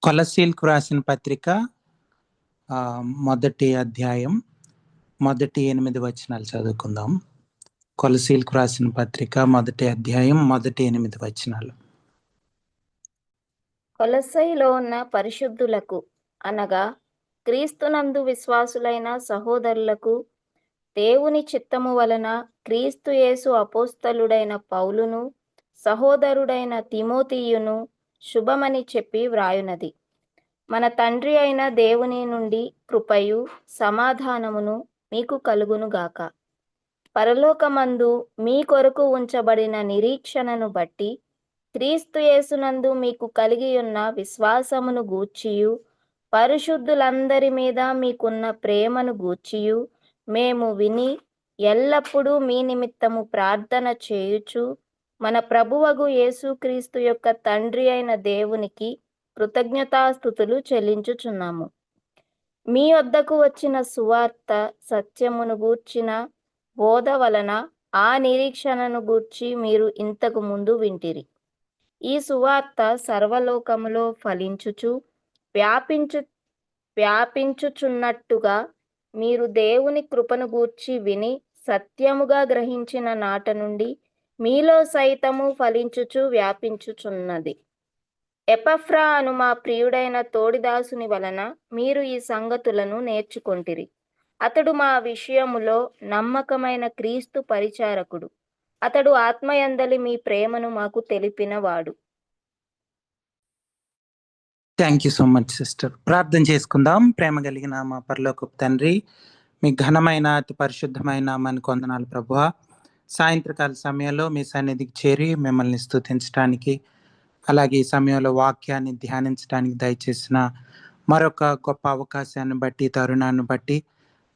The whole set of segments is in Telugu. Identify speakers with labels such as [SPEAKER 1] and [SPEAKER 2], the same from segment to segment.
[SPEAKER 1] కొలస్సీలకు రాసిన పత్రిక మొదటి అధ్యాయం మొదటి 8 వచనాలు చదువుకుందాం. కొలస్సీలకు రాసిన పత్రిక మొదటి అధ్యాయం మొదటి 8 వచనాలు.
[SPEAKER 2] కొలస్సైలో ఉన్న పరిశుద్ధులకు అనగా క్రీస్తునందు విశ్వాసులైన సహోదరులకు దేవుని చిత్తము వలన క్రీస్తు యేసు అపోస్తలుడైన పౌలును సహోదరుడైన తిమోతియును శుభమని చెప్పి వ్రాయునది. మన తండ్రి అయిన దేవుని నుండి కృపయు సమాధానమును మీకు కలుగునుగాక. పరలోకమందు మీ కొరకు ఉంచబడిన నిరీక్షణను బట్టి క్రీస్తు యేసునందు మీకు కలిగి ఉన్న విశ్వాసమును గూర్చియు పరిశుద్ధులందరి మీద మీకున్న ప్రేమను గూర్చియు మేము విని ఎల్లప్పుడూ మీ నిమిత్తము ప్రార్థన చేయుచు మన ప్రభువగు యేసుక్రీస్తు యొక్క తండ్రి అయిన దేవునికి కృతజ్ఞతాస్తుతులు చెల్లించుచున్నాము. మీ వద్దకు వచ్చిన సువార్త సత్యమును గూర్చిన బోధ వలన ఆ నిరీక్షణను గూర్చి మీరు ఇంతకు ముందు వింటిరి. ఈ సువార్త సర్వలోకములో ఫలించుచు వ్యాపించుచున్నట్టుగా మీరు దేవుని కృపను గూర్చి విని సత్యముగా గ్రహించిన నాట నుండి మీలో సైతము ఫలించుచు వ్యాపించుచున్నది. ఎపఫ్రా అను మా ప్రియుడైన తోడిదాసుని వలన మీరు ఈ సంగతులను నేర్చుకొంటిరి. అతడు మా విషయములో నమ్మకమైన క్రీస్తు పరిచారకుడు. అతడు ఆత్మయందలి మీ ప్రేమను మాకు తెలిపినవాడు.
[SPEAKER 1] Thank you so much sister. ప్రార్థన చేసుకుందాం. ప్రేమ కలిగిన మా పరలోకపు తండ్రి, మీ ఘనమైన అతి పరిశుద్ధమైన మనకు వందనాలు ప్రభువా. సాయంత్రకాల సమయంలో మీ సన్నిధికి చేరి మిమ్మల్ని స్తుతించడానికి, అలాగే ఈ సమయంలో వాక్యాన్ని ధ్యానించడానికి దయచేసిన మరొక గొప్ప అవకాశాన్ని బట్టి, తరుణాన్ని బట్టి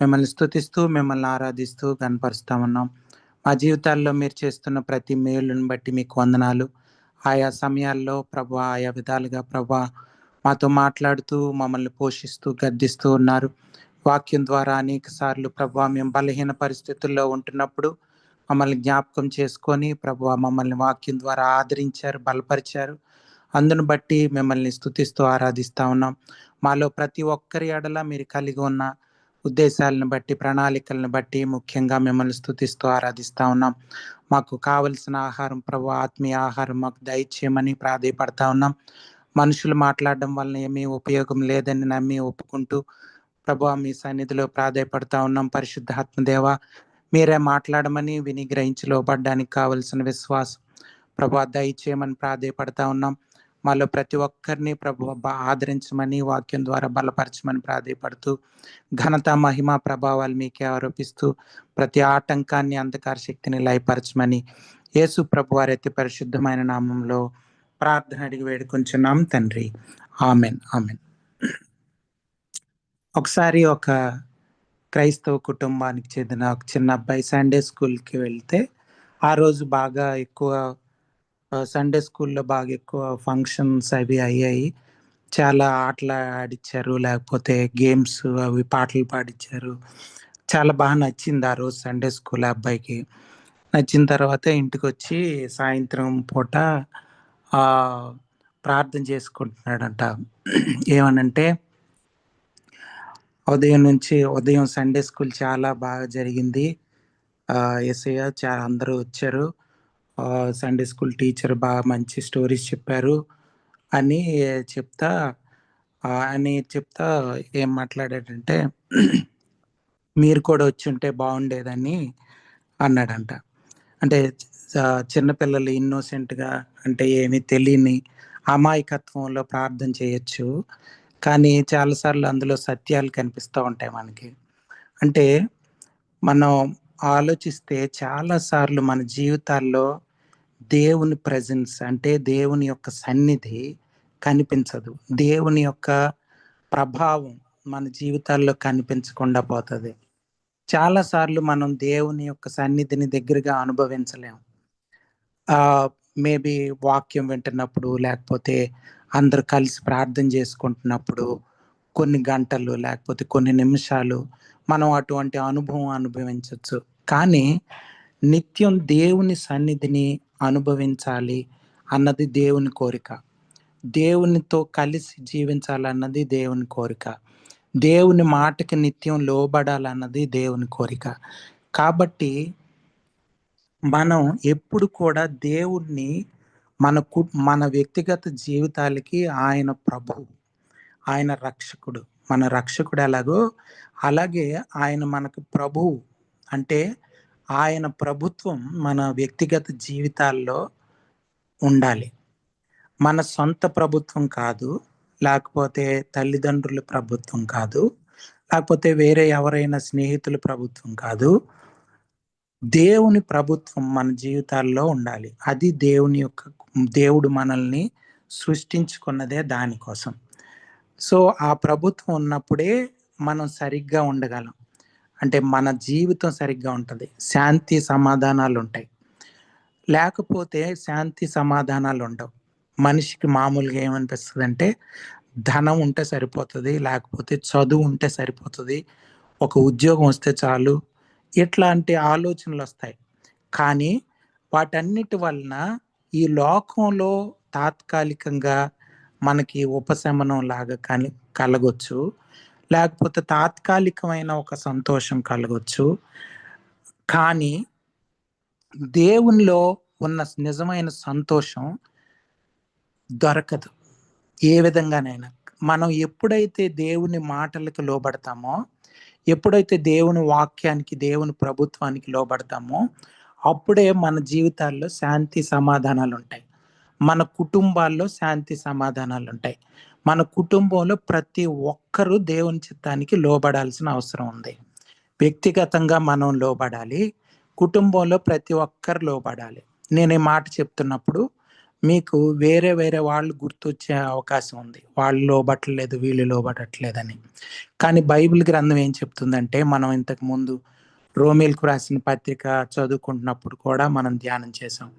[SPEAKER 1] మిమ్మల్ని స్తుతిస్తూ మిమ్మల్ని ఆరాధిస్తూ కనపరుస్తా ఉన్నాం. మా జీవితాల్లో మీరు చేస్తున్న ప్రతి మేలుని బట్టి మీకు వందనాలు. ఆయా సమయాల్లో ప్రభువా, ఆయా విధాలుగా ప్రభువా మాతో మాట్లాడుతూ మమ్మల్ని పోషిస్తూ గద్దిస్తూ ఉన్నారు. వాక్యం ద్వారా అనేక సార్లు ప్రభువా మేము బలహీన పరిస్థితుల్లో ఉంటున్నప్పుడు మమ్మల్ని జ్ఞాపకం చేసుకొని ప్రభువా మమ్మల్ని వాక్యం ద్వారా ఆదరించారు, బలపరిచారు. అందును బట్టి మిమ్మల్ని స్తుతిస్తూ ఆరాధిస్తూ ఉన్నాం. మాలో ప్రతి ఒక్కరి ఎడల మీరు కలిగి ఉన్న ఉద్దేశాలను బట్టి, ప్రణాళికలను బట్టి ముఖ్యంగా మిమ్మల్ని స్తుతిస్తూ ఆరాధిస్తూ ఉన్నాం. మాకు కావలసిన ఆహారం ప్రభువా, ఆత్మీయ ఆహారం మాకు దయచేయమని ప్రాధేయపడతా ఉన్నాం. మనుషులు మాట్లాడడం వలన ఏమీ ఉపయోగం లేదని నమ్మి ఒప్పుకుంటూ ప్రభువా మీ సన్నిధిలో ప్రాధేయపడతా ఉన్నాం. పరిశుద్ధాత్మదేవ మీరే మాట్లాడమని విని గ్రహించి లోబడ్డానికి కావలసిన విశ్వాసం ప్రభువా దయచేయమని ప్రాధేయపడతా ఉన్నాం. మాలో ప్రతి ఒక్కరిని ప్రభువా ఆదరించమని, వాక్యం ద్వారా బలపరచమని ప్రాధేయపడుతూ ఘనత మహిమ ప్రభావాలు మీకే ఆరోపిస్తూ ప్రతి ఆటంకాన్ని, అంధకార శక్తిని లయపరచమని యేసు ప్రభువారి అతి పరిశుద్ధమైన నామంలో ప్రార్థన అడిగి వేడుకొంచున్నాం తండ్రి. Amen, amen. ఒకసారి ఒక క్రైస్తవ కుటుంబానికి చెందిన ఒక చిన్న అబ్బాయి సండే స్కూల్కి వెళ్తే ఆ రోజు బాగా ఎక్కువ సండే స్కూల్లో బాగా ఎక్కువ ఫంక్షన్స్ అవి అయ్యాయి. చాలా ఆటలు ఆడిచ్చారు, లేకపోతే గేమ్స్ అవి పాటలు పాడిచ్చారు. చాలా బాగా నచ్చింది ఆ రోజు సండే స్కూల్ అబ్బాయికి. నచ్చిన తర్వాత ఇంటికి వచ్చి సాయంత్రం పూట ప్రార్థన చేసుకుంటున్నాడంట. ఏమనంటే ఉదయం సండే స్కూల్ చాలా బాగా జరిగింది, యేసయ్య అందరూ వచ్చారు, సండే స్కూల్ టీచర్ బాగా మంచి స్టోరీస్ చెప్పారు అని చెప్తా ఏం మాట్లాడాడంటే మీరు కూడా వచ్చి ఉంటే బాగుండేదని అన్నాడంట. అంటే చిన్నపిల్లలు ఇన్నోసెంట్గా, అంటే ఏమీ తెలియని అమాయకత్వంలో ప్రార్థన చేయొచ్చు, కానీ చాలాసార్లు అందులో సత్యాలు కనిపిస్తూ ఉంటాయి మనకి. అంటే మనం ఆలోచిస్తే చాలాసార్లు మన జీవితాల్లో దేవుని ప్రెజెన్స్, అంటే దేవుని యొక్క సన్నిధి కనిపించదు. దేవుని యొక్క ప్రభావం మన జీవితాల్లో కనిపించకుండా పోతుంది. చాలాసార్లు మనం దేవుని యొక్క సన్నిధిని దగ్గరగా అనుభవించలేము. మేబీ వాక్యం వింటున్నప్పుడు, లేకపోతే అందరు కలిసి ప్రార్థన చేసుకుంటున్నప్పుడు కొన్ని గంటలు లేకపోతే కొన్ని నిమిషాలు మనం అటువంటి అనుభవం అనుభవించవచ్చు. కానీ నిత్యం దేవుని సన్నిధిని అనుభవించాలి అన్నది దేవుని కోరిక. దేవునితో కలిసి జీవించాలన్నది దేవుని కోరిక. దేవుని మాటకి నిత్యం లోబడాలన్నది దేవుని కోరిక. కాబట్టి మనం ఎప్పుడు కూడా దేవుణ్ణి మన వ్యక్తిగత జీవితాలకి ఆయన ప్రభువు, ఆయన రక్షకుడు. మన రక్షకుడు ఎలాగో అలాగే ఆయన మనకు ప్రభువు. అంటే ఆయన ప్రభుత్వం మన వ్యక్తిగత జీవితాల్లో ఉండాలి. మన సొంత ప్రభుత్వం కాదు, లేకపోతే తల్లిదండ్రుల ప్రభుత్వం కాదు, లేకపోతే వేరే ఎవరైనా స్నేహితుల ప్రభుత్వం కాదు. దేవుని ప్రభుత్వం మన జీవితాల్లో ఉండాలి. అది దేవుడు మనల్ని సృష్టించుకున్నదే దానికోసం. సో ఆ ప్రభుత్వం ఉన్నప్పుడే మనం సరిగ్గా ఉండగలం. అంటే మన జీవితం సరిగ్గా ఉంటుంది, శాంతి సమాధానాలు ఉంటాయి. లేకపోతే శాంతి సమాధానాలు ఉండవు. మనిషికి మామూలుగా ఏమనిపిస్తుంది అంటే ధనం ఉంటే సరిపోతుంది, లేకపోతే చదువు ఉంటే సరిపోతుంది, ఒక ఉద్యోగం వస్తే చాలు, ఇట్లాంటి ఆలోచనలు వస్తాయి. కానీ వాటన్నిటి వలన ఈ లోకంలో తాత్కాలికంగా మనకి ఉపశమనం లాగా కలగొచ్చు, లేకపోతే తాత్కాలికమైన ఒక సంతోషం కలగొచ్చు. కానీ దేవునిలో ఉన్న నిజమైన సంతోషం దొరకదు ఏ విధంగానైనా. మనం ఎప్పుడైతే దేవుని మాటలకు లోబడతామో, ఎప్పుడైతే దేవుని వాక్యానికి, దేవుని ప్రభుత్వానికి లోబడతామో, అప్పుడే మన జీవితాల్లో శాంతి సమాధానాలు ఉంటాయి. మన కుటుంబాల్లో శాంతి సమాధానాలు ఉంటాయి. మన కుటుంబంలో ప్రతి ఒక్కరూ దేవుని చిత్తానికి లోబడాల్సిన అవసరం ఉంది. వ్యక్తిగతంగా మనం లోబడాలి, కుటుంబంలో ప్రతి ఒక్కరు లోబడాలి. నేను ఈ మాట చెప్తున్నప్పుడు మీకు వేరే వేరే వాళ్ళు గుర్తొచ్చే అవకాశం ఉంది, వాళ్ళు లోబట్టలేదు, వీళ్ళు లోబడట్లేదని. కానీ బైబిల్ గ్రంథం ఏం చెప్తుందంటే, మనం ఇంతకు ముందు రోమీలకు రాసిన పత్రిక చదువుకుంటున్నప్పుడు కూడా మనం ధ్యానం చేసాం.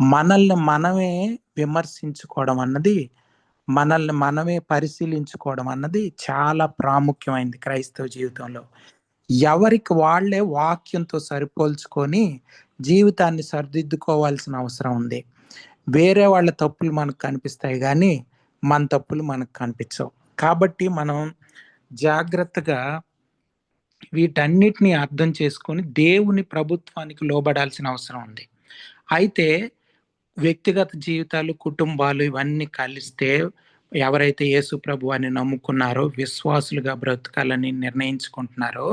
[SPEAKER 1] మనల్ని మనమే విమర్శించుకోవడం అన్నది, మనల్ని మనమే పరిశీలించుకోవడం అన్నది చాలా ప్రాముఖ్యమైనది క్రైస్తవ జీవితంలో. ఎవరికి వాళ్ళే వాక్యంతో సరిపోల్చుకొని జీవితాన్ని సరిదిద్దుకోవాల్సిన అవసరం ఉంది. వేరే వాళ్ళ తప్పులు మనకు కనిపిస్తాయి, కానీ మన తప్పులు మనకు కనిపించవు. కాబట్టి మనం జాగ్రత్తగా వీటన్నిటిని అర్థం చేసుకొని దేవుని ప్రభుత్వానికి లోబడాల్సిన అవసరం ఉంది. అయితే వ్యక్తిగత జీవితాలు, కుటుంబాలు ఇవన్నీ కలిస్తే, ఎవరైతే యేసు ప్రభు అని నమ్ముకున్నారో, విశ్వాసులుగా బ్రతకాలని నిర్ణయించుకుంటున్నారో,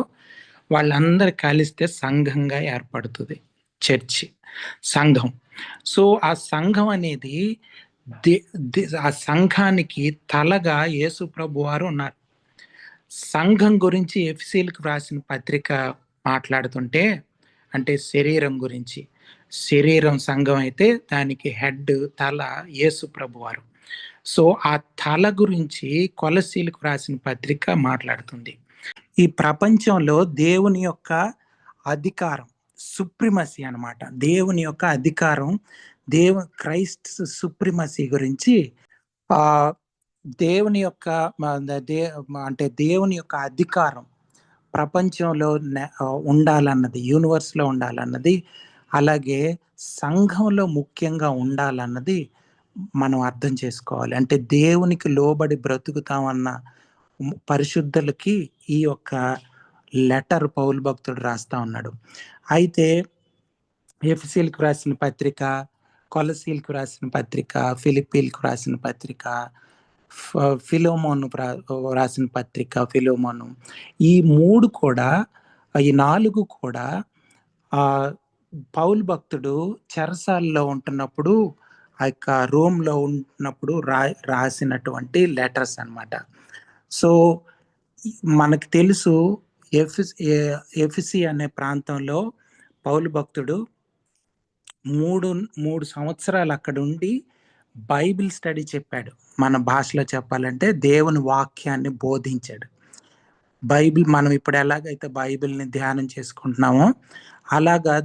[SPEAKER 1] వాళ్ళందరూ కలిస్తే సంఘంగా ఏర్పడుతుంది చర్చి, సంఘం. సో ఆ సంఘం అనేది ఆ సంఘానికి తలగా యేసు ప్రభు వారు ఉన్నారు. సంఘం గురించి ఎఫెసీయులకు రాసిన పత్రిక మాట్లాడుతుంటే, అంటే శరీరం గురించి, శరీరం సంఘం అయితే దానికి హెడ్, తల యేసు ప్రభు వారు. సో ఆ తల గురించి కొలసీలకు రాసిన పత్రిక మాట్లాడుతుంది. ఈ ప్రపంచంలో దేవుని యొక్క అధికారం, సుప్రిమసీ అన్నమాట. దేవుని యొక్క అధికారం, క్రైస్ట్ సుప్రిమసీ గురించి దేవుని యొక్క అంటే దేవుని యొక్క అధికారం ప్రపంచంలో ఉండాలన్నది, యూనివర్స్లో ఉండాలన్నది, అలాగే సంఘంలో ముఖ్యంగా ఉండాలన్నది మనం అర్థం చేసుకోవాలి. అంటే దేవునికి లోబడి బ్రతుకుతామన్న పరిశుద్ధులకి ఈ యొక్క లెటర్ పౌలు భక్తుడు రాస్తా ఉన్నాడు. అయితే ఎఫెసీయులకు రాసిన పత్రిక, కొలసీలకు రాసిన పత్రిక, ఫిలిప్పీలకు రాసిన పత్రిక, ఫిలోమోను రాసిన పత్రిక, ఫిలోమోను, ఈ 3 కూడా, ఈ 4 కూడా పౌలు భక్తుడు చెరసాలలో ఉంటున్నప్పుడు, ఆ యొక్క రోమ్లో ఉంటున్నప్పుడు రాసినటువంటి లెటర్స్ అన్నమాట. సో మనకు తెలుసు, ఎఫెసీ అనే ప్రాంతంలో పౌలు భక్తుడు 3 సంవత్సరాలు అక్కడ ఉండి బైబిల్ స్టడీ చెప్పాడు. మన భాషలో చెప్పాలంటే దేవుని వాక్యాన్ని బోధించాడు. బైబిల్, మనం ఇప్పుడు ఎలాగైతే బైబిల్ని ధ్యానం చేసుకుంటున్నామో అలాగా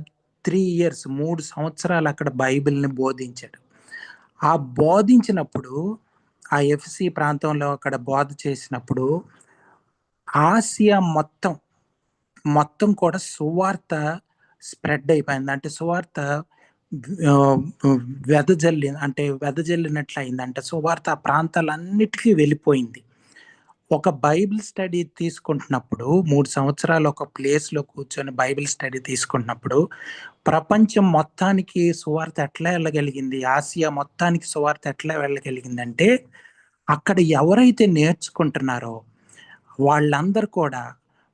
[SPEAKER 1] 3 years, 3 సంవత్సరాలు అక్కడ బైబిల్ని బోధించాడు. ఆ బోధించినప్పుడు, ఆ ఎఫెసీ ప్రాంతంలో అక్కడ బోధ చేసినప్పుడు, ఆసియా మొత్తం కూడా సువార్త స్ప్రెడ్ అయిపోయింది. అంటే సువార్త ఆ, వెదజల్లినట్లు అయిందంటే సువార్త ఆ ప్రాంతాలన్నిటికీ వెళ్ళిపోయింది. ఒక బైబిల్ స్టడీ తీసుకుంటున్నప్పుడు 3 సంవత్సరాలు ఒక ప్లేస్‌లో కూర్చొని బైబిల్ స్టడీ తీసుకుంటున్నప్పుడు, ప్రపంచం మొత్తానికి సువార్త ఎట్లా వెళ్ళగలిగింది? ఆసియా మొత్తానికి సువార్త ఎట్లా వెళ్ళగలిగిందంటే, అక్కడ ఎవరైతే నేర్చుకుంటున్నారో వాళ్ళందరూ కూడా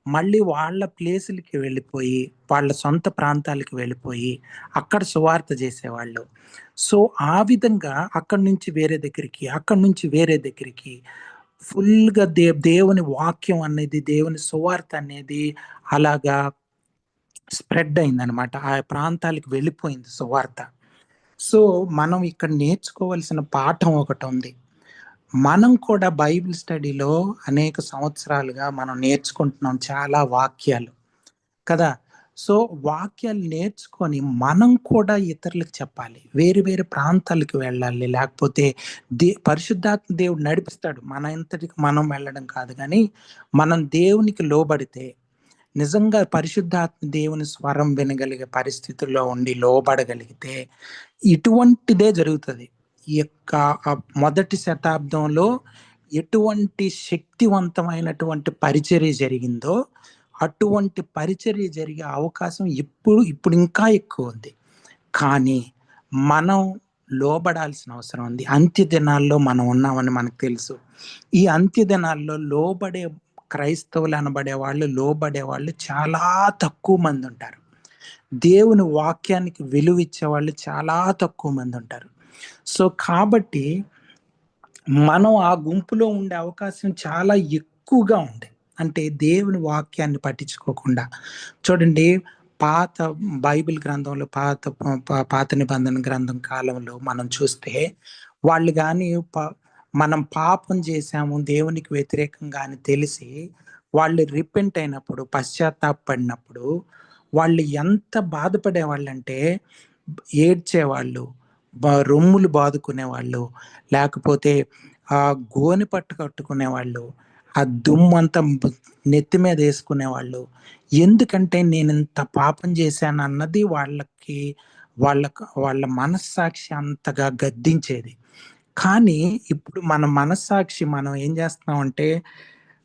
[SPEAKER 1] మళ్ళీ వాళ్ళ ప్లేసులకి వెళ్ళిపోయి, వాళ్ళ సొంత ప్రాంతాలకి వెళ్ళిపోయి, అక్కడ సువార్త చేసేవాళ్ళు. సో, ఆ విధంగా అక్కడి నుంచి వేరే దగ్గరికి, అక్కడి నుంచి వేరే దగ్గరికి ఫుల్‌గా దేవుని వాక్యం అనేది, దేవుని సువార్త అనేది అలాగా స్ప్రెడ్ అయిందనమాట. ఆ ప్రాంతాలకు వెళ్ళిపోయింది సువార్త. సో, మనం ఇక్కడ నేర్చుకోవాల్సిన పాఠం ఒకటుంది. మనం కూడా బైబిల్ స్టడీలో అనేక సంవత్సరాలుగా మనం నేర్చుకుంటున్నాం చాలా వాక్యాలు కదా! సో, వాక్యాలు నేర్చుకొని మనం కూడా ఇతరులకు చెప్పాలి. వేరు వేరు ప్రాంతాలకు వెళ్ళాలి. లేకపోతే పరిశుద్ధాత్మ దేవుడు నడిపిస్తాడు. మన అంతటికి మనం వెళ్ళడం కాదు గానీ, మనం దేవునికి లోబడితే నిజంగా పరిశుద్ధాత్మ దేవుని స్వరం వినగలిగే పరిస్థితుల్లో ఉండి లోబడగలిగితే ఇటువంటిదే జరుగుతది. ఈ యొక్క మొదటి శతాబ్దంలో ఎటువంటి శక్తివంతమైనటువంటి పరిచర్య జరిగిందో, అటువంటి పరిచర్య జరిగే అవకాశం ఇప్పుడు ఇంకా ఎక్కువుంది. కానీ మనం లోబడాల్సిన అవసరం ఉంది. అంత్య దినాల్లో మనం ఉన్నామని మనకు తెలుసు. ఈ అంత్య దినాల్లో క్రైస్తవులు అనబడే వాళ్ళు, లోబడే వాళ్ళు చాలా తక్కువ మంది ఉంటారు. దేవుని వాక్యానికి విలువిచ్చే వాళ్ళు చాలా తక్కువ మంది ఉంటారు. సో, కాబట్టి మనం ఆ గుంపులో ఉండే అవకాశం చాలా ఎక్కువగా ఉంది. అంటే దేవుని వాక్యాన్ని పట్టించుకోకుండా. చూడండి, పాత బైబిల్ గ్రంథంలో పాత నిబంధన గ్రంథం కాలంలో మనం చూస్తే వాళ్ళు గాని మనం పాపం చేశాము దేవునికి వ్యతిరేకంగా అని తెలిసి వాళ్ళు రిపెంట్ అయినప్పుడు, పశ్చాత్తాపపడినప్పుడు వాళ్ళు ఎంత బాధపడేవాళ్ళంటే ఏడ్చేవాళ్ళు, రొమ్ములు బాదుకునేవాళ్ళు, లేకపోతే గోనె పట్టు కట్టుకునేవాళ్ళు, ఆ దుమ్మంతా నెత్తి మీద వేసుకునేవాళ్ళు. ఎందుకంటే నేనింత పాపం చేశానన్నది వాళ్ళ మనస్సాక్షి అంతగా గద్దించేది. కానీ ఇప్పుడు మన మనస్సాక్షి మనం ఏం చేస్తున్నామంటే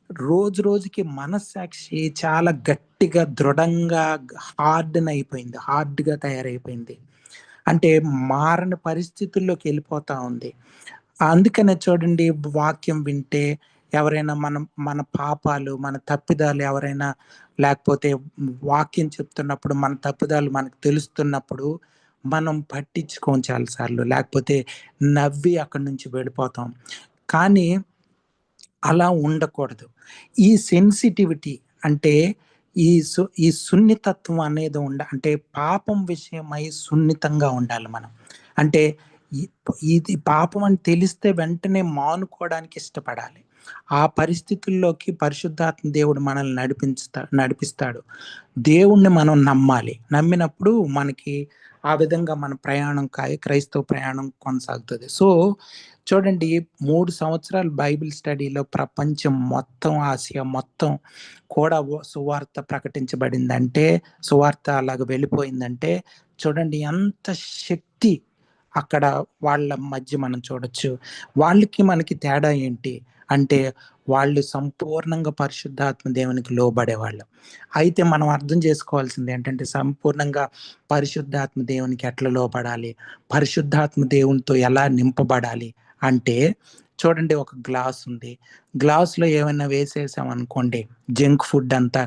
[SPEAKER 1] రోజు రోజుకి మనస్సాక్షి చాలా గట్టిగా, దృఢంగా హార్డ్‌గా తయారైపోయింది. అంటే మారని పరిస్థితుల్లోకి వెళ్ళిపోతా ఉంది. అందుకనే చూడండి, వాక్యం వింటే ఎవరైనా మన పాపాలు, మన తప్పిదాలు ఎవరైనా, లేకపోతే వాక్యం చెప్తున్నప్పుడు మన తప్పిదాలు మనకు తెలుస్తున్నప్పుడు మనం పట్టించుకోం చాలా సార్లు. లేకపోతే నవ్వి అక్కడి నుంచి వెళ్ళిపోతాం. కానీ అలా ఉండకూడదు. ఈ సెన్సిటివిటీ అంటే ఈ సున్నితత్వం అనేది అంటే పాపం విషయమై సున్నితంగా ఉండాలి మనం. అంటే ఇది పాపం అని తెలిస్తే వెంటనే మానుకోవడానికి ఇష్టపడాలి. ఆ పరిస్థితుల్లోకి పరిశుద్ధాత్మ దేవుడు మనల్ని నడిపిస్తాడు. దేవుణ్ణి మనం నమ్మాలి. నమ్మినప్పుడు మనకి ఆ విధంగా మన క్రైస్తవ ప్రయాణం కొనసాగుతది. సో, చూడండి, 3 సంవత్సరాలు బైబిల్ స్టడీలో ప్రపంచం మొత్తం, ఆసియా మొత్తం కూడా సువార్త ప్రకటించబడిందంటే, సువార్త అలాగ వెళ్ళిపోయిందంటే చూడండి ఎంత శక్తి అక్కడ వాళ్ళ మధ్య మనం చూడొచ్చు. వాళ్ళకి మనకి తేడా ఏంటి అంటే, వాళ్ళు సంపూర్ణంగా పరిశుద్ధాత్మ దేవునికి లోబడేవాళ్ళు. అయితే మనం అర్థం చేసుకోవాల్సింది ఏంటంటే, సంపూర్ణంగా పరిశుద్ధాత్మ దేవునికి ఎట్లా లోబడాలి? పరిశుద్ధాత్మ దేవునితో ఎలా నింపబడాలి? అంటే చూడండి, ఒక గ్లాస్ ఉంది. గ్లాస్‌లో ఏమైనా వేసేసామనుకోండి, జంక్ ఫుడ్ అంతా,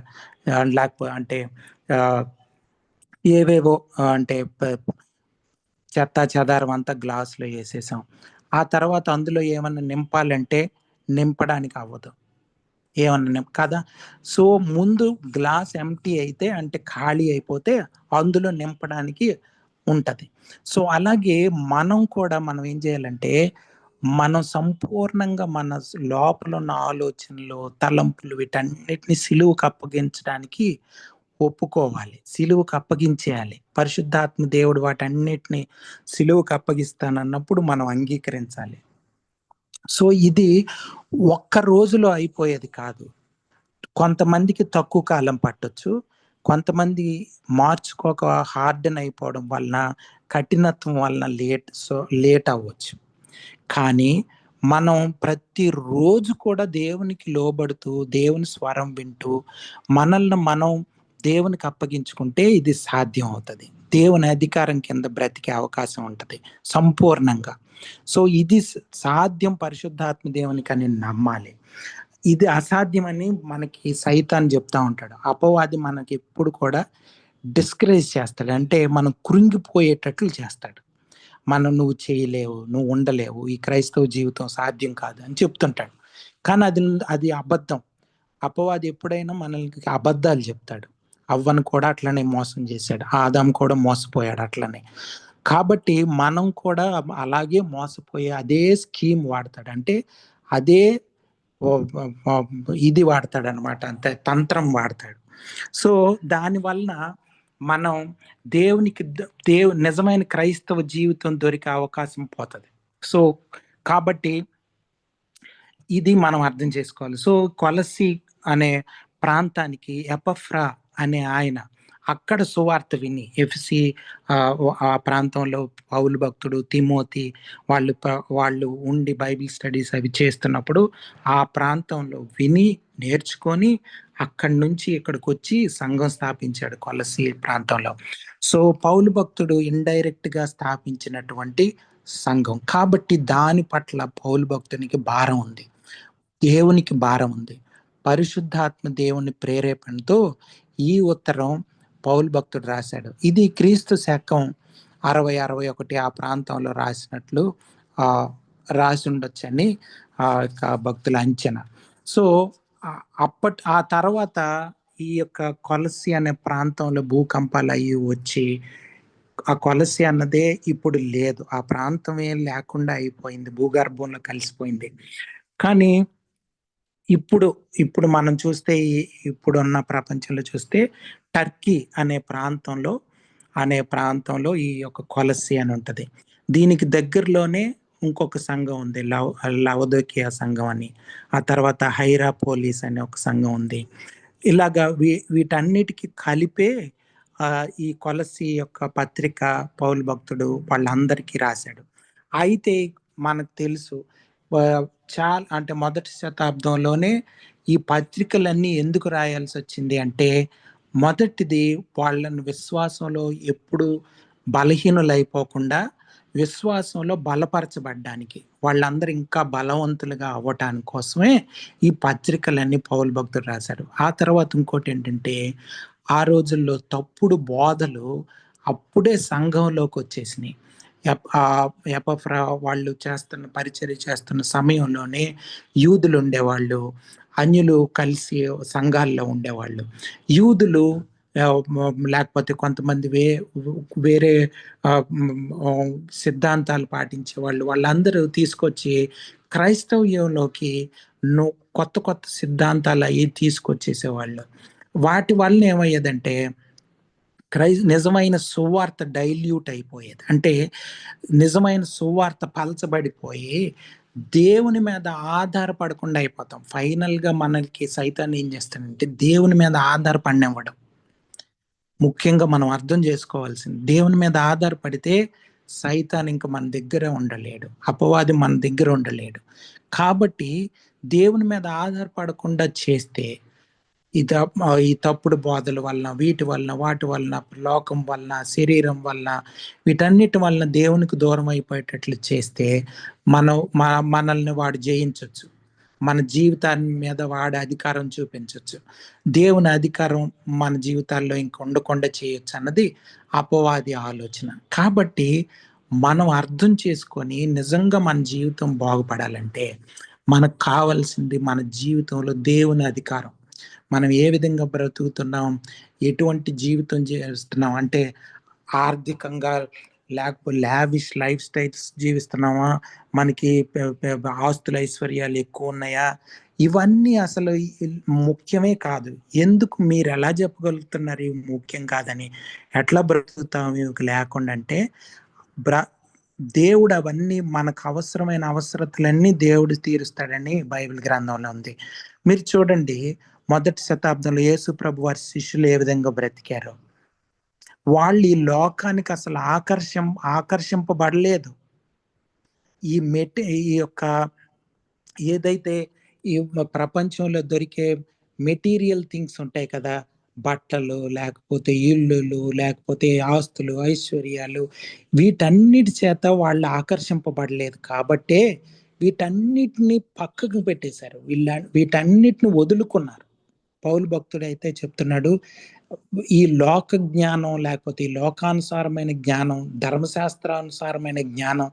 [SPEAKER 1] అంటే ఏవేవో అంటే చెత్తా చెదారం అంతా గ్లాస్‌లో ఏసేసాం. ఆ తర్వాత అందులో ఏమన్నా నింపాలంటే నింపడానికి అవ్వదు. కదా! సో, ముందు గ్లాస్ ఎంప్టీ అయితే, అంటే ఖాళీ అయిపోతే అందులో నింపడానికి ఉంటది. సో, అలాగే మనం ఏం చేయాలంటే, మనం సంపూర్ణంగా మన లోపల ఉన్న ఆలోచనలు, తలంపులు వీటన్నిటిని సిలువకు అప్పగించడానికి ఒప్పుకోవాలి. సిలువకు అప్పగించేయాలి. పరిశుద్ధాత్మ దేవుడు వాటన్నిటిని సిలువకు అప్పగిస్తానన్నప్పుడు మనం అంగీకరించాలి. సో, ఇది ఒక్క రోజులో అయిపోయేది కాదు. కొంతమందికి తక్కువ కాలం పట్టొచ్చు. కొంతమంది మార్చుకోక హార్డెన్ అయిపోవడం వలన, కఠినత్వం వలన లేట్ అవ్వచ్చు. కానీ మనం ప్రతిరోజు కూడా దేవునికి లోబడుతూ, దేవుని స్వరం వింటూ, మనల్ని మనం దేవునికి అప్పగించుకుంటే ఇది సాధ్యం అవుతుంది. దేవుని అధికారం కింద బ్రతికే అవకాశం ఉంటుంది సంపూర్ణంగా. సో ఇది సాధ్యం పరిశుద్ధాత్మ దేవునికి అని నమ్మాలి. ఇది అసాధ్యమని మనకి సైతాన్ చెప్తా ఉంటాడు. అపవాది మనకి ఎప్పుడు కూడా డిస్కరేజ్ చేస్తాడు. అంటే మనం కృంగిపోయేటట్లు చేస్తాడు. నువ్వు చేయలేవు, నువ్వు ఉండలేవు, ఈ క్రైస్తవ జీవితం సాధ్యం కాదు అని చెప్తుంటాడు. కానీ అది అబద్ధం. అపవాది ఎప్పుడైనా మనకి అబద్ధాలు చెప్తాడు. అవ్వను కూడా అట్లనే మోసం చేశాడు, ఆదాం కూడా మోసపోయాడు అట్లనే. కాబట్టి మనం కూడా అలాగే మోసపోయే అదే స్కీమ్ వాడతాడు. అంటే అదే ఇది వాడతాడు అనమాట, అంతే తంత్రం వాడతాడు. సో దాని వలన మనం నిజమైన క్రైస్తవ జీవితం దొరికే అవకాశం పోతుంది. సో కాబట్టి ఇది మనం అర్థం చేసుకోవాలి. సో కొలస్సీ అనే ప్రాంతానికి ఎపఫ్రా అనే ఆయన అక్కడ సువార్త విని, ఎఫ్సి ఆ ప్రాంతంలో పౌలు భక్తుడు, తిమోతి వాళ్ళు ఉండి బైబిల్ స్టడీస్ అవి చేస్తున్నప్పుడు ఆ ప్రాంతంలో విని నేర్చుకొని అక్కడి నుంచి ఇక్కడికి వచ్చి సంఘం స్థాపించాడు కొలస్సీ ప్రాంతంలో. సో పౌలు భక్తుడు ఇండైరెక్ట్ గా స్థాపించినటువంటి సంఘం కాబట్టి దాని పట్ల పౌలు భక్తునికి భారం ఉంది, దేవునికి భారం ఉంది. పరిశుద్ధాత్మ దేవుని ప్రేరేపణతో ఈ ఉత్తరం పౌలు భక్తుడు రాశాడు. ఇది క్రీస్తు శకం 60-61 ఆ ప్రాంతంలో రాసినట్లు రాసి ఉండొచ్చని భక్తుల అంచనా. సో ఆ తర్వాత ఈ యొక్క కొలస్సీ అనే ప్రాంతంలో భూకంపాలు అయ్యి వచ్చి ఆ కొలస్సీ అన్నదే ఇప్పుడు లేదు, ఆ ప్రాంతం ఏం లేకుండా అయిపోయింది, భూగర్భంలో కలిసిపోయింది. కానీ ఇప్పుడు మనం చూస్తే ఇప్పుడున్న ప్రపంచంలో చూస్తే టర్కీ అనే ప్రాంతంలో ఈ యొక్క కొలస్సీ అని ఉంటది. దీనికి దగ్గరలోనే ఇంకొక సంఘం ఉంది, లవదోకియా సంఘం అని. ఆ తర్వాత హైరాపోలిస్ అనే ఒక సంఘం ఉంది. ఇలాగా వీటన్నిటికీ కలిపే ఈ కొలస్సీ యొక్క పత్రిక పౌలు భక్తుడు వాళ్ళందరికీ రాశాడు. అయితే మనకు తెలుసు చాలా అంటే మొదటి శతాబ్దంలోనే ఈ పత్రికలన్నీ ఎందుకు రాయాల్సి వచ్చింది అంటే, మొదటిది వాళ్ళని విశ్వాసంలో ఎప్పుడు బలహీనులైపోకుండా విశ్వాసంలో బలపరచబడ్డానికి, వాళ్ళందరూ ఇంకా బలవంతులుగా అవ్వటానికి కోసమే ఈ పత్రికలన్నీ పౌలు భక్తుడు రాశాడు. ఆ తర్వాత ఇంకోటి ఏంటంటే, ఆ రోజుల్లో తప్పుడు బోధలు అప్పుడే సంఘంలోకి వచ్చేసినాయి. ఎపఫ్రా వాళ్ళు పరిచర్య చేస్తున్న సమయంలోనే యూదులు ఉండేవాళ్ళు, అన్యులు కలిసి సంఘాల్లో ఉండేవాళ్ళు. యూదులు లేకపోతే కొంతమంది వేరే సిద్ధాంతాలు పాటించే వాళ్ళందరూ తీసుకొచ్చి క్రైస్తవ్యంలోకి కొత్త కొత్త సిద్ధాంతాలు అవి తీసుకొచ్చేసేవాళ్ళు. వాటి వల్ల ఏమయ్యేదంటే నిజమైన సువార్త డైల్యూట్ అయిపోయేది. అంటే నిజమైన సువార్త పలచబడిపోయి దేవుని మీద ఆధారపడకుండా అయిపోతాం. ఫైనల్ గా మనకి సైతాన్ని ఏం చేస్తాడంటే దేవుని మీద ఆధారపడినవ్వడం. ముఖ్యంగా మనం అర్థం చేసుకోవాల్సింది, దేవుని మీద ఆధారపడితే సైతాన్ ఇంకా మన దగ్గర ఉండలేడు, అపవాది మన దగ్గర ఉండలేడు. కాబట్టి దేవుని మీద ఆధారపడకుండా చేస్తే ఈ తప్పుడు బోధల వలన, వీటి వలన, వాటి వలన, లోకం వలన, శరీరం వలన, వీటన్నిటి వలన దేవునికి దూరం అయిపోయేటట్లు చేస్తే మనల్ని వాడు జయించవచ్చు, మన జీవితాన్ని మీద వాడి అధికారం చూపించవచ్చు, దేవుని అధికారం మన జీవితాల్లో ఇంక ఉండకుండా చేయొచ్చు అన్నది అపవాది ఆలోచన. కాబట్టి మనం అర్థం చేసుకొని నిజంగా మన జీవితం బాగుపడాలంటే మనకు కావాల్సింది మన జీవితంలో దేవుని అధికారం. మనం ఏ విధంగా బ్రతుకుతున్నాం, ఎటువంటి జీవితం చేస్తున్నాం, అంటే ఆర్థికంగా లేకపోతే లావిష్ లైఫ్ స్టైల్స్ జీవిస్తున్నామా, మనకి ఆస్తుల ఐశ్వర్యాలు ఎక్కువ ఉన్నాయా, ఇవన్నీ అసలు ముఖ్యమే కాదు. ఎందుకు మీరు ఎలా చెప్పగలుగుతున్నారు ఇవి ముఖ్యం కాదని? ఎట్లా బ్రతుకుతాం ఇవి లేకుండా అంటే దేవుడు అవన్నీ మనకు అవసరమైన అవసరతలన్నీ దేవుడు తీరుస్తాడని బైబిల్ గ్రంథంలో ఉంది. మీరు చూడండి, మొదటి శతాబ్దంలో యేసు ప్రభు వారి శిష్యులు ఏ విధంగా బ్రతికారో. వాళ్ళు ఈ లోకానికి అసలు ఆకర్షింపబడలేదు. ఈ యొక్క ఏదైతే ఈ ప్రపంచంలో దొరికే మెటీరియల్ థింగ్స్ ఉంటాయి కదా, బట్టలు, లేకపోతే ఇల్లులు, లేకపోతే ఆస్తులు, ఐశ్వర్యాలు, వీటన్నిటి చేత వాళ్ళు ఆకర్షింపబడలేదు కాబట్టే వీటన్నిటిని పక్కకు పెట్టేశారు. వీటన్నిటిని వదులుకున్నారు. పౌలు భక్తుడైతే చెప్తున్నాడు, ఈ లోక జ్ఞానం, లేకపోతే ఈ లోకానుసారమైన జ్ఞానం, ధర్మశాస్త్రానుసారమైన జ్ఞానం,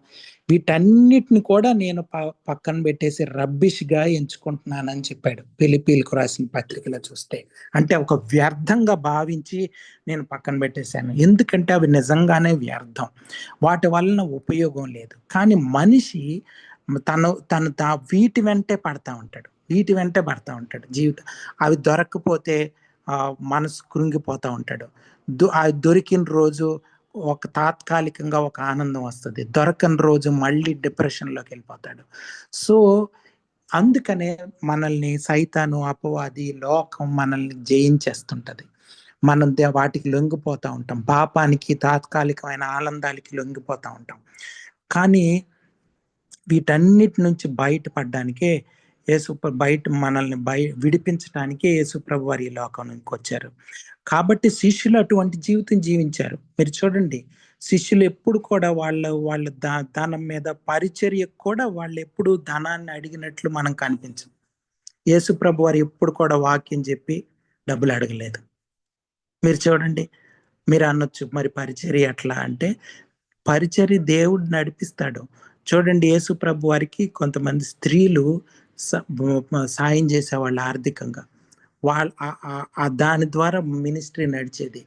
[SPEAKER 1] వీటన్నిటిని కూడా నేను పక్కన పెట్టేసి రబ్బిష్ గా ఎంచుకుంటున్నానని చెప్పాడు ఫిలిప్పీలకు రాసిన పత్రికలో చూస్తే. అంటే ఒక వ్యర్థంగా భావించి నేను పక్కన పెట్టేశాను, ఎందుకంటే అవి నిజంగానే వ్యర్థం, వాటి వలన ఉపయోగం లేదు. కానీ మనిషి తను వీటి వెంటే పడతా ఉంటాడు జీవితం. అవి దొరకకపోతే మనసు కృంగిపోతా ఉంటాడు. దొరికిన రోజు ఒక తాత్కాలికంగా ఒక ఆనందం వస్తుంది, దొరకని రోజు మళ్ళీ డిప్రెషన్లోకి వెళ్ళిపోతాడు. సో అందుకనే మనల్ని సైతాను, అపవాది, లోకం మనల్ని జయించేస్తుంటది. మనం వాటికి లొంగిపోతా ఉంటాం, పాపానికి, తాత్కాలికమైన ఆనందాలకి లొంగిపోతా ఉంటాం. కానీ వీటన్నిటి నుంచి బయటపడడానికే మనల్ని విడిపించడానికే యేసుప్రభు వారి ఈ లోకానికి వచ్చారు. కాబట్టి శిష్యులు అటువంటి జీవితం జీవించారు. మీరు చూడండి, శిష్యులు ఎప్పుడు కూడా వాళ్ళ ధనం మీద పరిచర్యకు కూడా వాళ్ళు ఎప్పుడు ధనాన్ని అడిగినట్లు మనం కనిపించం. యేసుప్రభు వారు ఎప్పుడు కూడా వాక్యం చెప్పి డబ్బులు అడగలేదు. మీరు చూడండి, మీరు అనొచ్చు మరి పరిచర్య ఎట్లా అంటే, పరిచర్య దేవుడు నడిపిస్తాడు. చూడండి, యేసు ప్రభు వారికి కొంతమంది స్త్రీలు సాయం చేసేవాళ్ళు ఆర్థికంగా. దాని ద్వారా మినిస్ట్రీ నడిచేది.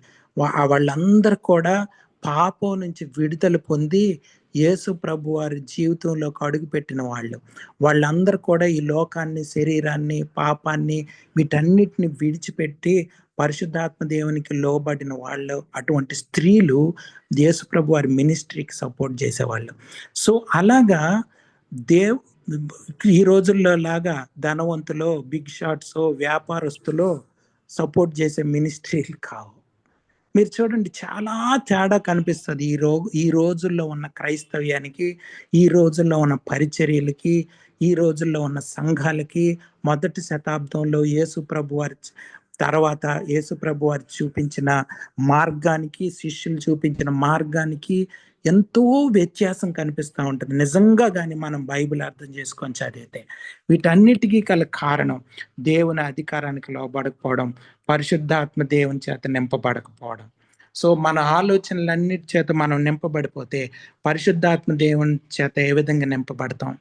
[SPEAKER 1] వాళ్ళందరూ కూడా పాపం నుంచి విడుదల పొంది యేసు ప్రభు వారి జీవితంలోకి అడుగుపెట్టిన వాళ్ళందరూ కూడా ఈ లోకాన్ని, శరీరాన్ని, పాపాన్ని, వీటన్నిటిని విడిచిపెట్టి పరిశుద్ధాత్మ దేవునికి లోబడిన వాళ్ళు. అటువంటి స్త్రీలు యేసు ప్రభు వారి మినిస్ట్రీకి సపోర్ట్ చేసేవాళ్ళు. సో అలాగా ఈ రోజుల్లో లాగా ధనవంతులు, బిగ్ షాట్స్, వ్యాపారస్తులు సపోర్ట్ చేసే మినిస్ట్రీలు కావు. మీరు చూడండి, చాలా తేడా కనిపిస్తుంది ఈ రోజుల్లో ఉన్న క్రైస్తవ్యానికి, ఈ రోజుల్లో ఉన్న పరిచర్యలకి, ఈ రోజుల్లో ఉన్న సంఘాలకి. మొదటి శతాబ్దంలో యేసు ప్రభు వారి తర్వాత యేసు ప్రభు వారు చూపించిన మార్గానికి, శిష్యులు చూపించిన మార్గానికి ఎంతో వ్యత్యాసం కనిపిస్తూ ఉంటుంది నిజంగా. కానీ మనం బైబిల్ అర్థం చేసుకొని చదివితే వీటన్నిటికీ గల కారణం దేవుని అధికారానికి లోబడకపోవడం, పరిశుద్ధాత్మ దేవుని చేత నింపబడకపోవడం. సో మన ఆలోచనలన్నిటి చేత మనం నింపబడిపోతే పరిశుద్ధాత్మ దేవుని చేత ఏ విధంగా నింపబడతాం?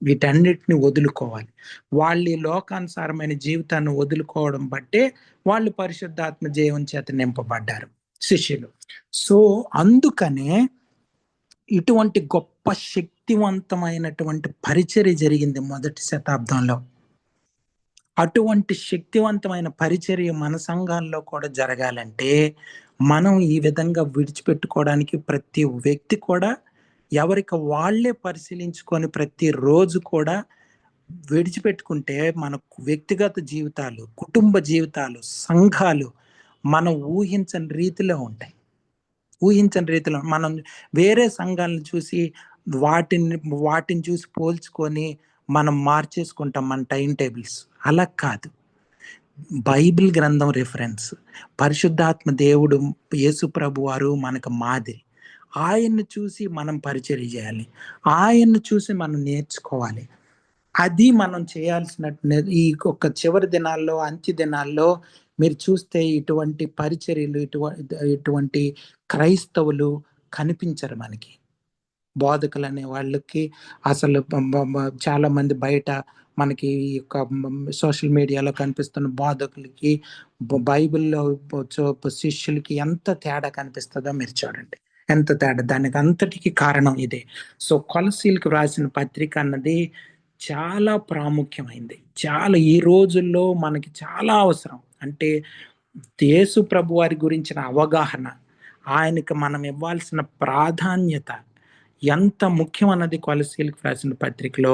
[SPEAKER 1] వీటన్నిటిని వదులుకోవాలి. వాళ్ళు ఈ లోకానుసారమైన జీవితాన్ని వదులుకోవడం బట్టే వాళ్ళు పరిశుద్ధాత్మ దేవుని చేత నింపబడ్డారు శిష్యులు. సో అందుకనే ఇటువంటి గొప్ప శక్తివంతమైనటువంటి పరిచర్య జరిగింది మొదటి శతాబ్దంలో. అటువంటి శక్తివంతమైన పరిచర్య మన సంఘాల్లో కూడా జరగాలంటే మనం ఈ విధంగా విడిచిపెట్టుకోవడానికి ప్రతి వ్యక్తి కూడా ఎవరికి వాళ్ళే పరిశీలించుకొని ప్రతిరోజు కూడా విడిచిపెట్టుకుంటే మన వ్యక్తిగత జీవితాలు, కుటుంబ జీవితాలు, సంఘాలు మనం ఊహించని రీతిలో ఉంటాయి. మనం వేరే సంఘాలను చూసి వాటిని చూసి పోల్చుకొని మనం మార్చేసుకుంటాం మన టైం టేబుల్స్. అలా కాదు. బైబిల్ గ్రంథం రిఫరెన్స్, పరిశుద్ధాత్మ దేవుడు యేసు ప్రభు వారు మనకు మాదిరి. ఆయన్ని చూసి మనం పరిచర్య చేయాలి, ఆయన్ని చూసి మనం నేర్చుకోవాలి. అది మనం చేయాల్సిన ఈ ఒక చివరి దినాల్లో, అంత్య దినాల్లో మీరు చూస్తే ఇటువంటి పరిచర్యలు, ఇటువంటి క్రైస్తవులు కనిపించరు మనకి. బోధకులు అనే వాళ్ళకి అసలు చాలా మంది బయట మనకి యొక్క సోషల్ మీడియాలో కనిపిస్తున్న బోధకులకి, బైబిల్లో శిష్యులకి ఎంత తేడా కనిపిస్తుందో మీరు చూడండి, ఎంత తేడా. దానికి అంతటికి కారణం ఇదే. సో కొలసీలకు రాసిన పత్రిక అన్నది చాలా ప్రాముఖ్యమైంది. ఈ రోజుల్లో మనకి చాలా అవసరం. అంటే యేసు ప్రభు వారి గురించిన అవగాహన, ఆయనకి మనం ఇవ్వాల్సిన ప్రాధాన్యత ఎంత ముఖ్యం అన్నది కొలసీలకు రాసిన పత్రికలో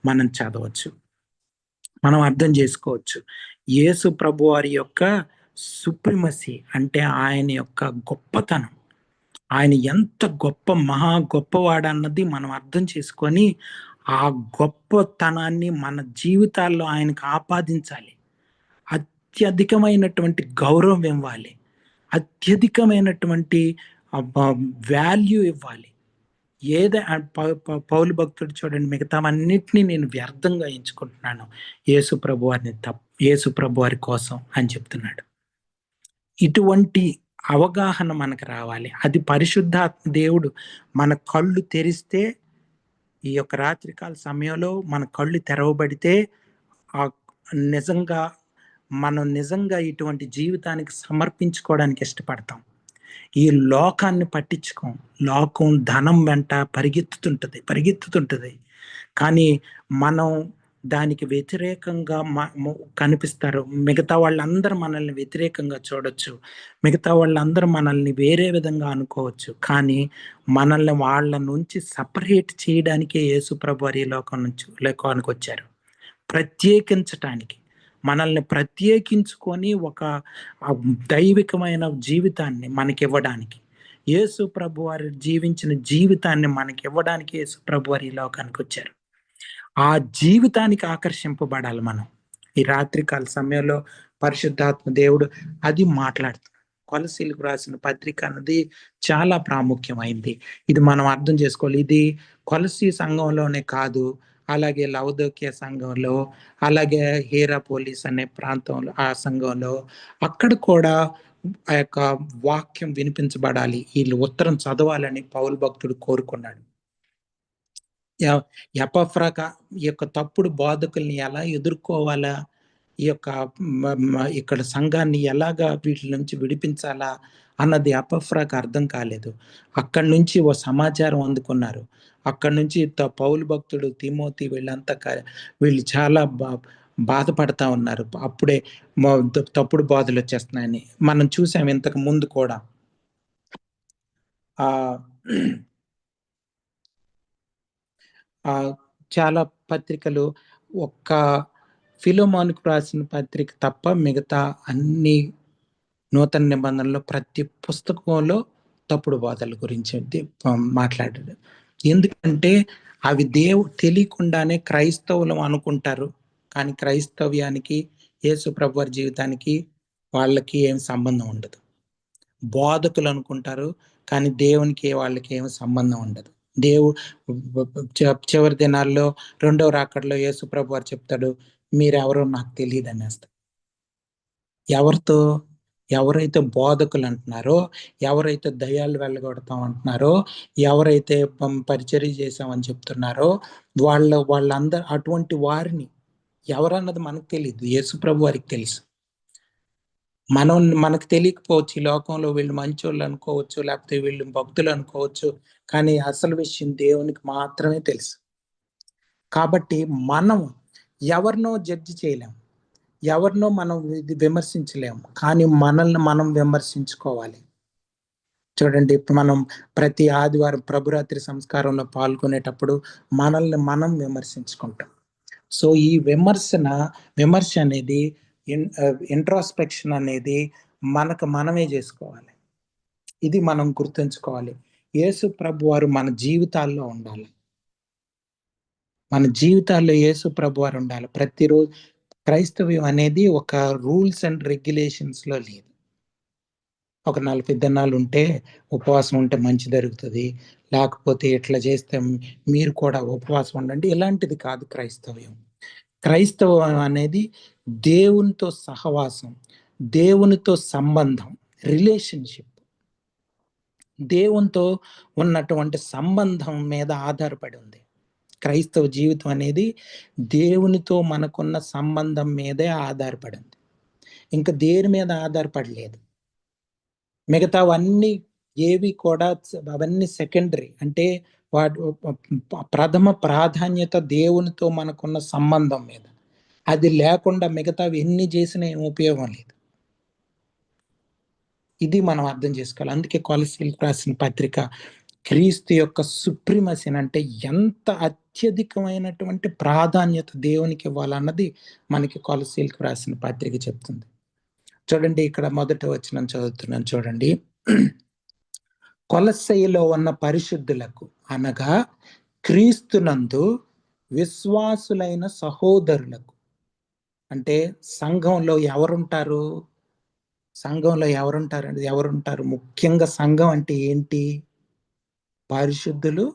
[SPEAKER 1] మనం చదవచ్చు, మనం అర్థం చేసుకోవచ్చు. యేసు ప్రభు వారి యొక్క సుప్రిమసీ అంటే ఆయన యొక్క గొప్పతనం, ఆయన ఎంత మహా గొప్పవాడన్నది మనం అర్థం చేసుకొని ఆ గొప్పతనాన్ని మన జీవితాల్లో ఆయనకు ఆపాదించాలి. అత్యధికమైనటువంటి గౌరవం ఇవ్వాలి, అత్యధికమైనటువంటి వాల్యూ ఇవ్వాలి. పౌలు భక్తుడు చూడండి, మిగతావన్నిటినీ నేను వ్యర్థంగా ఎంచుకుంటున్నాను యేసు ప్రభు వారి కోసం అని చెప్తున్నాడు. ఇటువంటి అవగాహన మనకు రావాలి. అది పరిశుద్ధాత్మ దేవుడు మన కళ్ళు తెరిస్తే, ఈ యొక్క రాత్రికాల సమయంలో మన కళ్ళు తెరవబడితే మనం నిజంగా ఇటువంటి జీవితానికి సమర్పించుకోవడానికి ఇష్టపడతాం. ఈ లోకాన్ని పట్టించుకోం. లోకం ధనం వెంట పరిగెత్తుతుంటది. కానీ మనం దానికి వ్యతిరేకంగా కనిపిస్తారు. మిగతా వాళ్ళందరూ మనల్ని వ్యతిరేకంగా చూడొచ్చు, మిగతా వాళ్ళందరూ మనల్ని వేరే విధంగా అనుకోవచ్చు. కానీ మనల్ని వాళ్ళ నుంచి సపరేట్ చేయడానికే యేసు ప్రభు వారు ఈ లోకానికి వచ్చారు. ప్రత్యేకించటానికి, మనల్ని ప్రత్యేకించుకొని ఒక దైవికమైన జీవితాన్ని మనకివ్వడానికి, యేసు ప్రభు వారు జీవించిన జీవితాన్ని మనకివ్వడానికి యేసు ప్రభు వారు ఈ లోకానికి వచ్చారు. ఆ జీవితానికి ఆకర్షింపబడాలి మనం. ఈ రాత్రికాల సమయంలో పరిశుద్ధాత్మ దేవుడు అది మాట్లాడుతుంది. కొలసీలకు రాసిన పత్రిక అన్నది చాలా ప్రాముఖ్యమైంది. ఇది మనం అర్థం చేసుకోవాలి. ఇది కొలసీ సంఘంలోనే కాదు, అలాగే లవదోకియా సంఘంలో, అలాగే హీరాపోలిస్ అనే ప్రాంతంలో, ఆ సంఘంలో అక్కడ కూడా ఆ యొక్క వాక్యం వినిపించబడాలి. వీళ్ళు ఉత్తరం చదవాలని పౌలు భక్తుడు కోరుకున్నాడు. ఎపఫ్రా ఈ యొక్క తప్పుడు బోధకుల్ని ఎలా ఎదుర్కోవాలా, ఈ యొక్క ఇక్కడ సంఘాన్ని ఎలాగా వీటి నుంచి విడిపించాలా అన్నది ఎపఫ్రాకు అర్థం కాలేదు. అక్కడి నుంచి ఓ సమాచారం అందుకున్నారు. అక్కడి నుంచి పౌలు భక్తుడు, తిమోతి వీళ్ళు చాలా బాధపడతా ఉన్నారు. అప్పుడే తప్పుడు బోధలు వచ్చేస్తున్నాయని మనం చూసాం ఇంతకు ముందు కూడా. చాలా పత్రికలు, ఒక్క ఫిలోమోనుకు రాసిన పత్రిక తప్ప మిగతా అన్ని నూతన నిబంధనలో ప్రతి పుస్తకంలో తప్పుడు బోధల గురించి మాట్లాడాడు. ఎందుకంటే అవి తెలియకుండానే క్రైస్తవులు అనుకుంటారు, కానీ క్రైస్తవ్యానికి, యేసు ప్రభు వారి జీవితానికి వాళ్ళకి ఏం సంబంధం ఉండదు. బోధకులు అనుకుంటారు, కానీ దేవునికి వాళ్ళకి ఏం సంబంధం ఉండదు. చివరి దినాల్లో 2వ రాకడలో యేసు ప్రభు వారు చెప్తాడు, మీరెవరో నాకు తెలియదు అనేస్తారు. ఎవరైతే బోధకులు అంటున్నారో, ఎవరైతే దయ్యాలు వెళ్ళగొడతాం అంటున్నారో, ఎవరైతే పరిచర్య చేసామని చెప్తున్నారో వాళ్ళందరూ అటువంటి వారిని ఎవరన్నది మనకు తెలియదు, యేసు ప్రభు వారికి తెలుసు. మనకు తెలియకపోవచ్చు. ఈ లోకంలో వీళ్ళు మంచోళ్ళు అనుకోవచ్చు, లేకపోతే వీళ్ళు భక్తులు అనుకోవచ్చు, కానీ అసలు విషయం దేవునికి మాత్రమే తెలుసు. కాబట్టి మనం ఎవరినో జడ్జి చేయలేం, ఎవరినో మనం విమర్శించలేము, కానీ మనల్ని మనం విమర్శించుకోవాలి. చూడండి, ఇప్పుడు మనం ప్రతి ఆదివారం ప్రభురాత్రి సంస్కారంలో పాల్గొనేటప్పుడు మనల్ని మనం విమర్శించుకుంటాం. సో ఈ విమర్శ అనేది, ఇంట్రాస్పెక్షన్ అనేది మనమే చేసుకోవాలి. ఇది మనం గుర్తుంచుకోవాలి. యేసు ప్రభు వారు మన జీవితాల్లో ఉండాలి. మన జీవితాల్లో యేసు ప్రభు వారు ఉండాలి. ప్రతిరోజు క్రైస్తవ్యం అనేది ఒక రూల్స్ అండ్ రెగ్యులేషన్స్ లో లేదు. ఒక 40 దినాలు ఉంటే, ఉపవాసం ఉంటే మంచి జరుగుతుంది, లేకపోతే ఇట్లా చేస్తే మీరు కూడా ఉపవాసం ఉండండి, ఇలాంటిది కాదు క్రైస్తవ్యం. క్రైస్తవం అనేది దేవునితో సహవాసం, దేవునితో సంబంధం, రిలేషన్షిప్, దేవునితో ఉన్నటువంటి సంబంధం మీద ఆధారపడి ఉంది. క్రైస్తవ జీవితం అనేది దేవునితో మనకున్న సంబంధం మీదే ఆధారపడి ఉంది, ఇంకా దేని మీద ఆధారపడలేదు. మిగతావన్నీ ఏవి కూడా అవన్నీ సెకండరీ. అంటే ప్రథమ ప్రాధాన్యత దేవునితో మనకున్న సంబంధం మీద. అది లేకుండా మిగతావి ఎన్ని చేసినా ఏం ఉపయోగం లేదు. ఇది మనం అర్థం చేసుకోవాలి. అందుకే కొలసీలకు రాసిన పత్రిక క్రీస్తు యొక్క సుప్రీమసీని, అంటే ఎంత అత్యధికమైనటువంటి ప్రాధాన్యత దేవునికి ఇవ్వాలన్నది మనకి కొలసీలకు రాసిన పత్రిక చెప్తుంది. చూడండి, ఇక్కడ మొదటి వచనం చదువుతున్నాను చూడండి. కొలస్సెలో ఉన్న పరిశుద్ధులకు అనగా క్రీస్తునందు విశ్వాసులైన సహోదరులకు. అంటే సంఘంలో ఎవరుంటారు? సంఘంలో ఎవరుంటారు? ముఖ్యంగా సంఘం అంటే ఏంటి? పరిశుద్ధులు,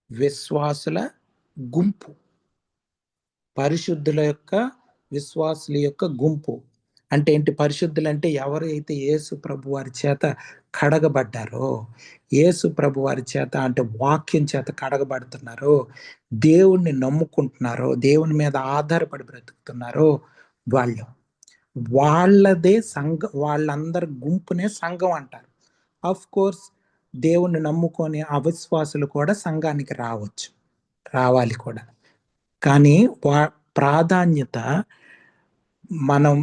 [SPEAKER 1] విశ్వాసుల గుంపు. పరిశుద్ధుల యొక్క, విశ్వాసుల యొక్క గుంపు. అంటే ఏంటి? పరిశుద్ధులు అంటే ఎవరైతే యేసు ప్రభు వారి చేత కడగబడ్డారో, యేసు ప్రభు వారి చేత అంటే వాక్యం చేత కడగబడుతున్నారో, దేవుణ్ణి నమ్ముకుంటున్నారో, దేవుని మీద ఆధారపడి బ్రతుకుతున్నారో వాళ్ళు, వాళ్ళదే వాళ్ళందరి గుంపునే సంఘం అంటారు. ఆఫ్ కోర్స్ దేవుణ్ణి నమ్ముకొని అవిశ్వాసులు కూడా సంఘానికి రావాలి కూడా. కానీ ప్రాధాన్యత మనం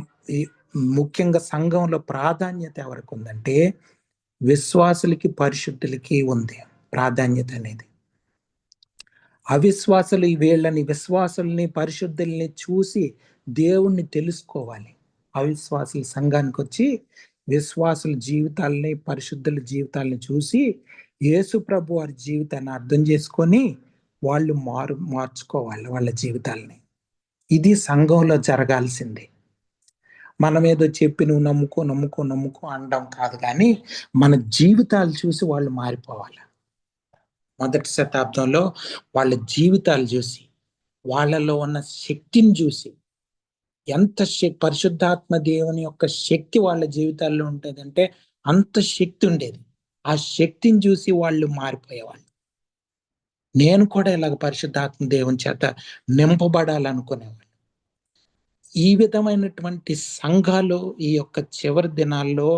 [SPEAKER 1] ముఖ్యంగా సంఘంలో ప్రాధాన్యత ఎవరికి ఉందంటే విశ్వాసులకి, పరిశుద్ధులకి ఉంది ప్రాధాన్యత అనేది. అవిశ్వాసులు విశ్వాసుల్ని, పరిశుద్ధుల్ని చూసి దేవుణ్ణి తెలుసుకోవాలి. అవిశ్వాసుల సంఘానికి వచ్చి విశ్వాసుల జీవితాలని, పరిశుద్ధుల జీవితాలని చూసి యేసు ప్రభు వారి జీవితాన్ని అర్థం చేసుకొని వాళ్ళు మార్చుకోవాలి వాళ్ళ జీవితాలని. ఇది సంఘంలో జరగాల్సింది. మనం ఏదో చెప్పి నువ్వు నమ్ముకో అనడం కాదు, కానీ మన జీవితాలు చూసి వాళ్ళు మారిపోవాలి. మొదటి శతాబ్దంలో వాళ్ళ జీవితాలు చూసి, వాళ్ళలో ఉన్న శక్తిని చూసి, ఎంత పరిశుద్ధాత్మ దేవుని యొక్క శక్తి వాళ్ళ జీవితాల్లో ఉంటదంటే అంత శక్తి ఉండేది. ఆ శక్తిని చూసి వాళ్ళు మారిపోయేవాళ్ళు. నేను కూడా ఇలాగ పరిశుద్ధాత్మ దేవుని చేత నింపబడాలనుకునేవాళ్ళు. ఈ విధమైనటువంటి సంఘాలు ఈ యొక్క చివరి దినాల్లో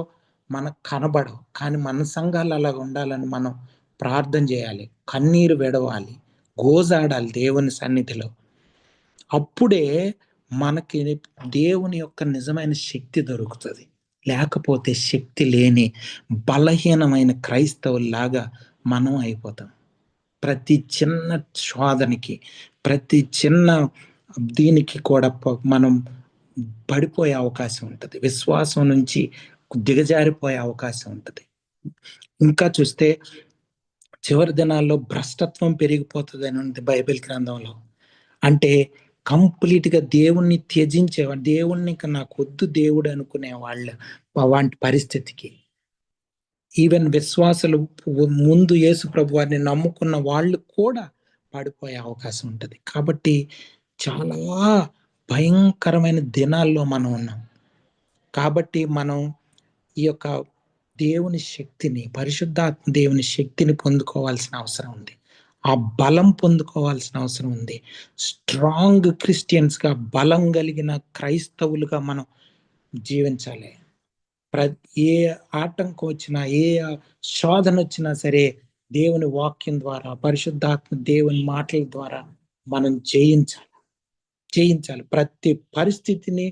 [SPEAKER 1] మనకు కనబడవు. కానీ మన సంఘాలు అలాగ ఉండాలని మనం ప్రార్థన చేయాలి, కన్నీరు విడవాలి, గోజాడాలి దేవుని సన్నిధిలో. అప్పుడే మనకి దేవుని యొక్క నిజమైన శక్తి దొరుకుతుంది. లేకపోతే శక్తి లేని బలహీనమైన క్రైస్తవుల్లాగా మనం అయిపోతాం. ప్రతి చిన్న శోధనకి, ప్రతి చిన్న దీనికి కూడా మనం పడిపోయే అవకాశం ఉంటుంది. విశ్వాసం నుంచి దిగజారిపోయే అవకాశం ఉంటుంది. ఇంకా చూస్తే చివరి దినాల్లో భ్రష్టత్వం పెరిగిపోతుంది అని ఉంది బైబిల్ గ్రంథంలో. అంటే కంప్లీట్ గా దేవుణ్ణి త్యజించేవాడు, దేవుణ్ణి నాకు వద్దు దేవుడు అనుకునే వాటి పరిస్థితికి, ఈవెన్ విశ్వాసులు ముందు యేసు ప్రభు వారిని నమ్ముకున్న వాళ్ళు కూడా పడిపోయే అవకాశం ఉంటుంది. కాబట్టి చాలా భయంకరమైన దినాల్లో మనం ఉన్నాం. కాబట్టి మనం ఈ యొక్క దేవుని శక్తిని, పరిశుద్ధాత్మ దేవుని శక్తిని పొందుకోవాల్సిన అవసరం ఉంది. ఆ బలం పొందుకోవాల్సిన అవసరం ఉంది. స్ట్రాంగ్ క్రిస్టియన్స్ గా, బలం కలిగిన క్రైస్తవులుగా మనం జీవించాలి. ఏ ఆటంకం వచ్చినా, ఏ శోధన వచ్చినా సరే దేవుని వాక్యం ద్వారా, పరిశుద్ధాత్మ దేవుని మాటల ద్వారా మనం జయించాలి. ప్రతి పరిస్థితిని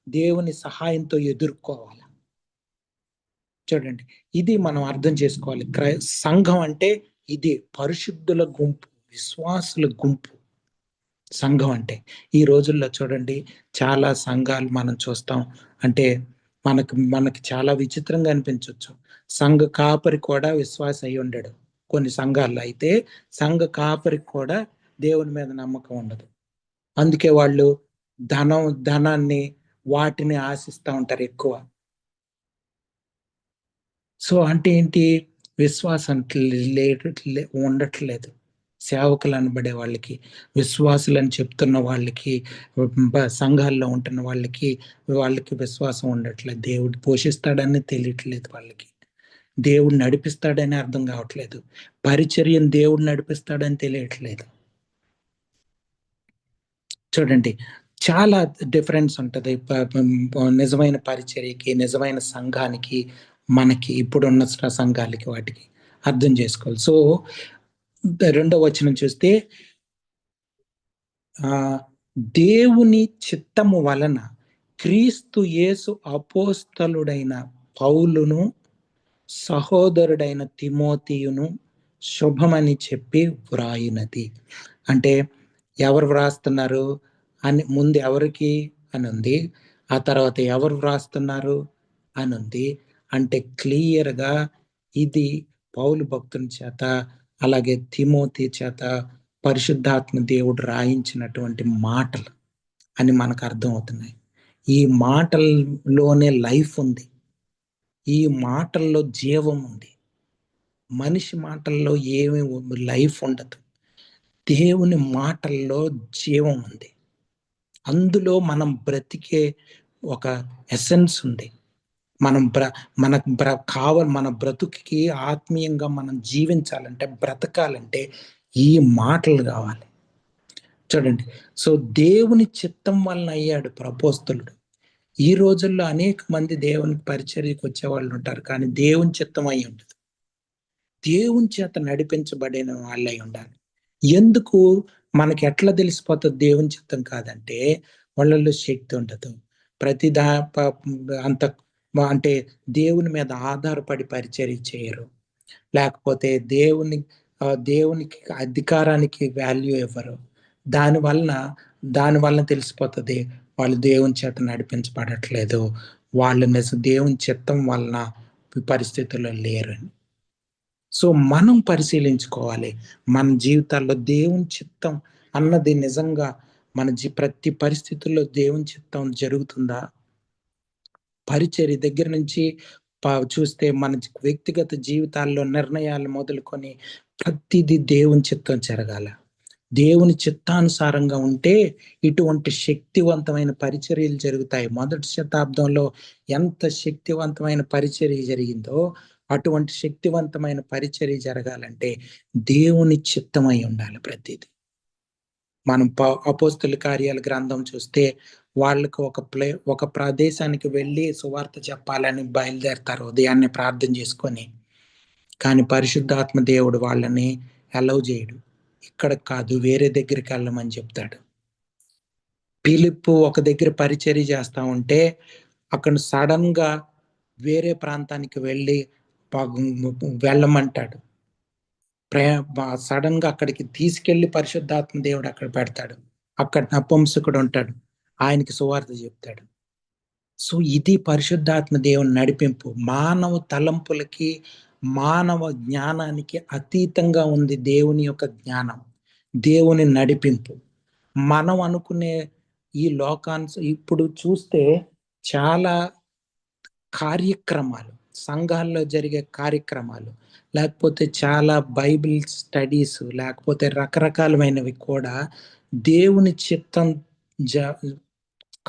[SPEAKER 1] దేవుని సహాయంతో ఎదుర్కోవాలి. చూడండి, ఇది మనం అర్థం చేసుకోవాలి. సంఘం అంటే ఇది పరిశుద్ధుల గుంపు, విశ్వాసుల గుంపు సంఘం అంటే. ఈ రోజుల్లో చూడండి, చాలా సంఘాలు మనం చూస్తాం. అంటే మనకి చాలా విచిత్రంగా అనిపించవచ్చు. సంఘ కాపరి కూడా విశ్వాస అయి ఉండడు. కొన్ని సంఘాల్లో అయితే సంఘ కాపరికి కూడా దేవుని మీద నమ్మకం ఉండదు. అందుకే వాళ్ళు ధనాన్ని, వాటిని ఆశిస్తూ ఉంటారు ఎక్కువ. సో అంటే ఏంటి? విశ్వాసం ఉండట్లేదు. సేవకులు అనబడే వాళ్ళకి, విశ్వాసులని చెప్తున్న వాళ్ళకి, సంఘాల్లో ఉంటున్న వాళ్ళకి విశ్వాసం ఉండట్లేదు. దేవుడు పోషిస్తాడని తెలియట్లేదు వాళ్ళకి. దేవుడు నడిపిస్తాడని అర్థం కావట్లేదు. పరిచర్యను దేవుడు నడిపిస్తాడని తెలియట్లేదు. చూడండి, చాలా డిఫరెన్స్ ఉంటుంది నిజమైన పరిచర్యకి, నిజమైన సంఘానికి, మనకి ఇప్పుడున్న సంఘాలకి, వాటికి అర్థం చేసుకోవాలి. సో 2వ వచనం చూస్తే, దేవుని చిత్తము వలన క్రీస్తు యేసు అపోస్తలుడైన పౌలును, సహోదరుడైన తిమోతియును శుభమని చెప్పి వ్రాయినది. అంటే ఎవరు వ్రాస్తున్నారు అని ముందు ఎవరికి అని ఉంది. ఆ తర్వాత ఎవరు వ్రాస్తున్నారు అని ఉంది. అంటే క్లియర్గా ఇది పౌలు భక్తుని చేత, అలాగే తిమోతి చేత పరిశుద్ధాత్మ దేవుడు రాయించినటువంటి మాటలు అని మనకు అర్థమవుతున్నాయి. ఈ మాటల్లోనే లైఫ్ ఉంది, ఈ మాటల్లో జీవం ఉంది. మనిషి మాటల్లో ఏమి లైఫ్ ఉండదు, దేవుని మాటల్లో జీవం ఉంది. అందులో మనం బ్రతికే ఒక ఎసెన్స్ ఉంది. మనం మనకు కావాలి, మన బ్రతుకుకి ఆత్మీయంగా మనం జీవించాలంటే, బ్రతకాలంటే ఈ మాటలు కావాలి. చూడండి, సో దేవుని చిత్తం వలన అయ్యాడు అపోస్తలుడు. ఈ రోజుల్లో అనేక మంది దేవునికి పరిచర్యకు వచ్చే వాళ్ళు ఉంటారు, కానీ దేవుని చిత్తం అయి ఉండదు. దేవుని చేత నడిపించబడిన వాళ్ళై ఉండాలి. ఎందుకు మనకి ఎట్లా తెలిసిపోతుంది దేవుని చిత్తం కాదంటే, వాళ్ళలో శక్తి ఉండదు. ప్రతి అంత అంటే దేవుని మీద ఆధారపడి పరిచర్య చేయరు, లేకపోతే దేవునికి అధికారానికి వాల్యూ ఇవ్వరు. దానివల్ల తెలిసిపోతుంది వాళ్ళు దేవుని చేత నడిపించబడట్లేదు, వాళ్ళు దేవుని చిత్తం వలన పరిస్థితుల్లో లేరని. సో మనం పరిశీలించుకోవాలి, మన జీవితాల్లో దేవుని చిత్తం అన్నది నిజంగా మన ప్రతి పరిస్థితుల్లో దేవుని చిత్తం జరుగుతుందా? పరిచర్య దగ్గర నుంచి చూస్తే మన వ్యక్తిగత జీవితాల్లో నిర్ణయాలు మొదలుకొని ప్రతిదీ దేవుని చిత్తం జరగాల. దేవుని చిత్తానుసారంగా ఉంటే ఇటువంటి శక్తివంతమైన పరిచర్యలు జరుగుతాయి. మొదటి శతాబ్దంలో ఎంత శక్తివంతమైన పరిచర్య జరిగిందో, అటువంటి శక్తివంతమైన పరిచర్య జరగాలంటే దేవుని చిత్తమై ఉండాలి ప్రతిదీ. మనం అపోస్తల కార్యాల గ్రంథం చూస్తే వాళ్ళకు ఒక ప్రదేశానికి వెళ్ళి సువార్త చెప్పాలని బయలుదేరతారు ఉదయాన్నే ప్రార్థన చేసుకొని. కానీ పరిశుద్ధాత్మ దేవుడు వాళ్ళని అలౌ చేయడు. ఇక్కడ కాదు, వేరే దగ్గరికి వెళ్ళమని చెప్తాడు. ఫిలిప్పు ఒక దగ్గర పరిచర్య చేస్తా ఉంటే అక్కడ సడన్ గా వేరే ప్రాంతానికి వెళ్ళమంటాడు. సడన్ గా అక్కడికి తీసుకెళ్లి పరిశుద్ధాత్మ దేవుడు అక్కడ పెడతాడు. అక్కడ నపుంసకుడు ఉంటాడు, ఆయనకి సువార్త చెప్తాడు. సో ఇది పరిశుద్ధాత్మ దేవుని నడిపింపు. మానవ తలంపులకి, మానవ జ్ఞానానికి అతీతంగా ఉంది దేవుని యొక్క జ్ఞానం, దేవుని నడిపింపు. మనం అనుకునే ఈ ఇప్పుడు చూస్తే చాలా కార్యక్రమాలు, సంఘాల్లో జరిగే కార్యక్రమాలు, లేకపోతే చాలా బైబిల్ స్టడీస్, లేకపోతే రకరకాలమైనవి కూడా దేవుని చిత్తం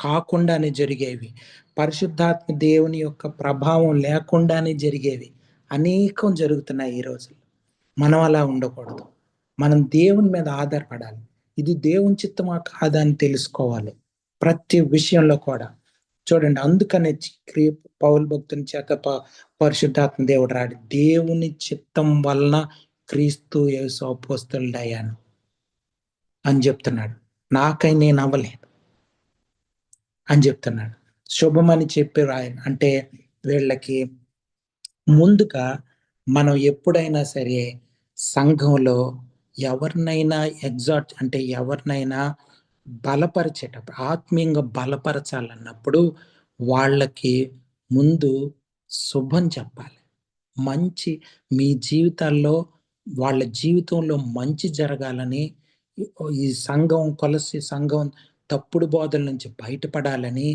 [SPEAKER 1] కాకుండానే జరిగేవి, పరిశుద్ధాత్మ దేవుని యొక్క ప్రభావం లేకుండానే జరిగేవి అనేకం జరుగుతున్నాయి ఈ రోజు. మనం అలా ఉండకూడదు, మనం దేవుని మీద ఆధారపడాలి. ఇది దేవుని చిత్తమా కాదా అని తెలుసుకోవాలి ప్రతి విషయంలో కూడా. చూడండి, అందుకనే పౌలు భక్తుని చేత పరిశుద్ధాత్మ దేవుడు రాడు, దేవుని చిత్తం వలన క్రీస్తు యేసు అపోస్తలుడయ్యాను అని చెప్తున్నాడు. నాకై నేను అవ్వలేదు అని చెప్తున్నాడు. శుభమని చెప్పి రాయను అంటే వీళ్ళకి ముందుగా మనం ఎప్పుడైనా సరే సంఘంలో ఎవరినైనా అంటే ఎవరినైనా బలపరిచేటప్పుడు, ఆత్మీయంగా బలపరచాలన్నప్పుడు వాళ్ళకి ముందు శుభం చెప్పాలి. మంచి, మీ జీవితాల్లో వాళ్ళ జీవితంలో మంచి జరగాలని, ఈ కొలసి సంఘం తప్పుడు బోధల నుంచి బయటపడాలని,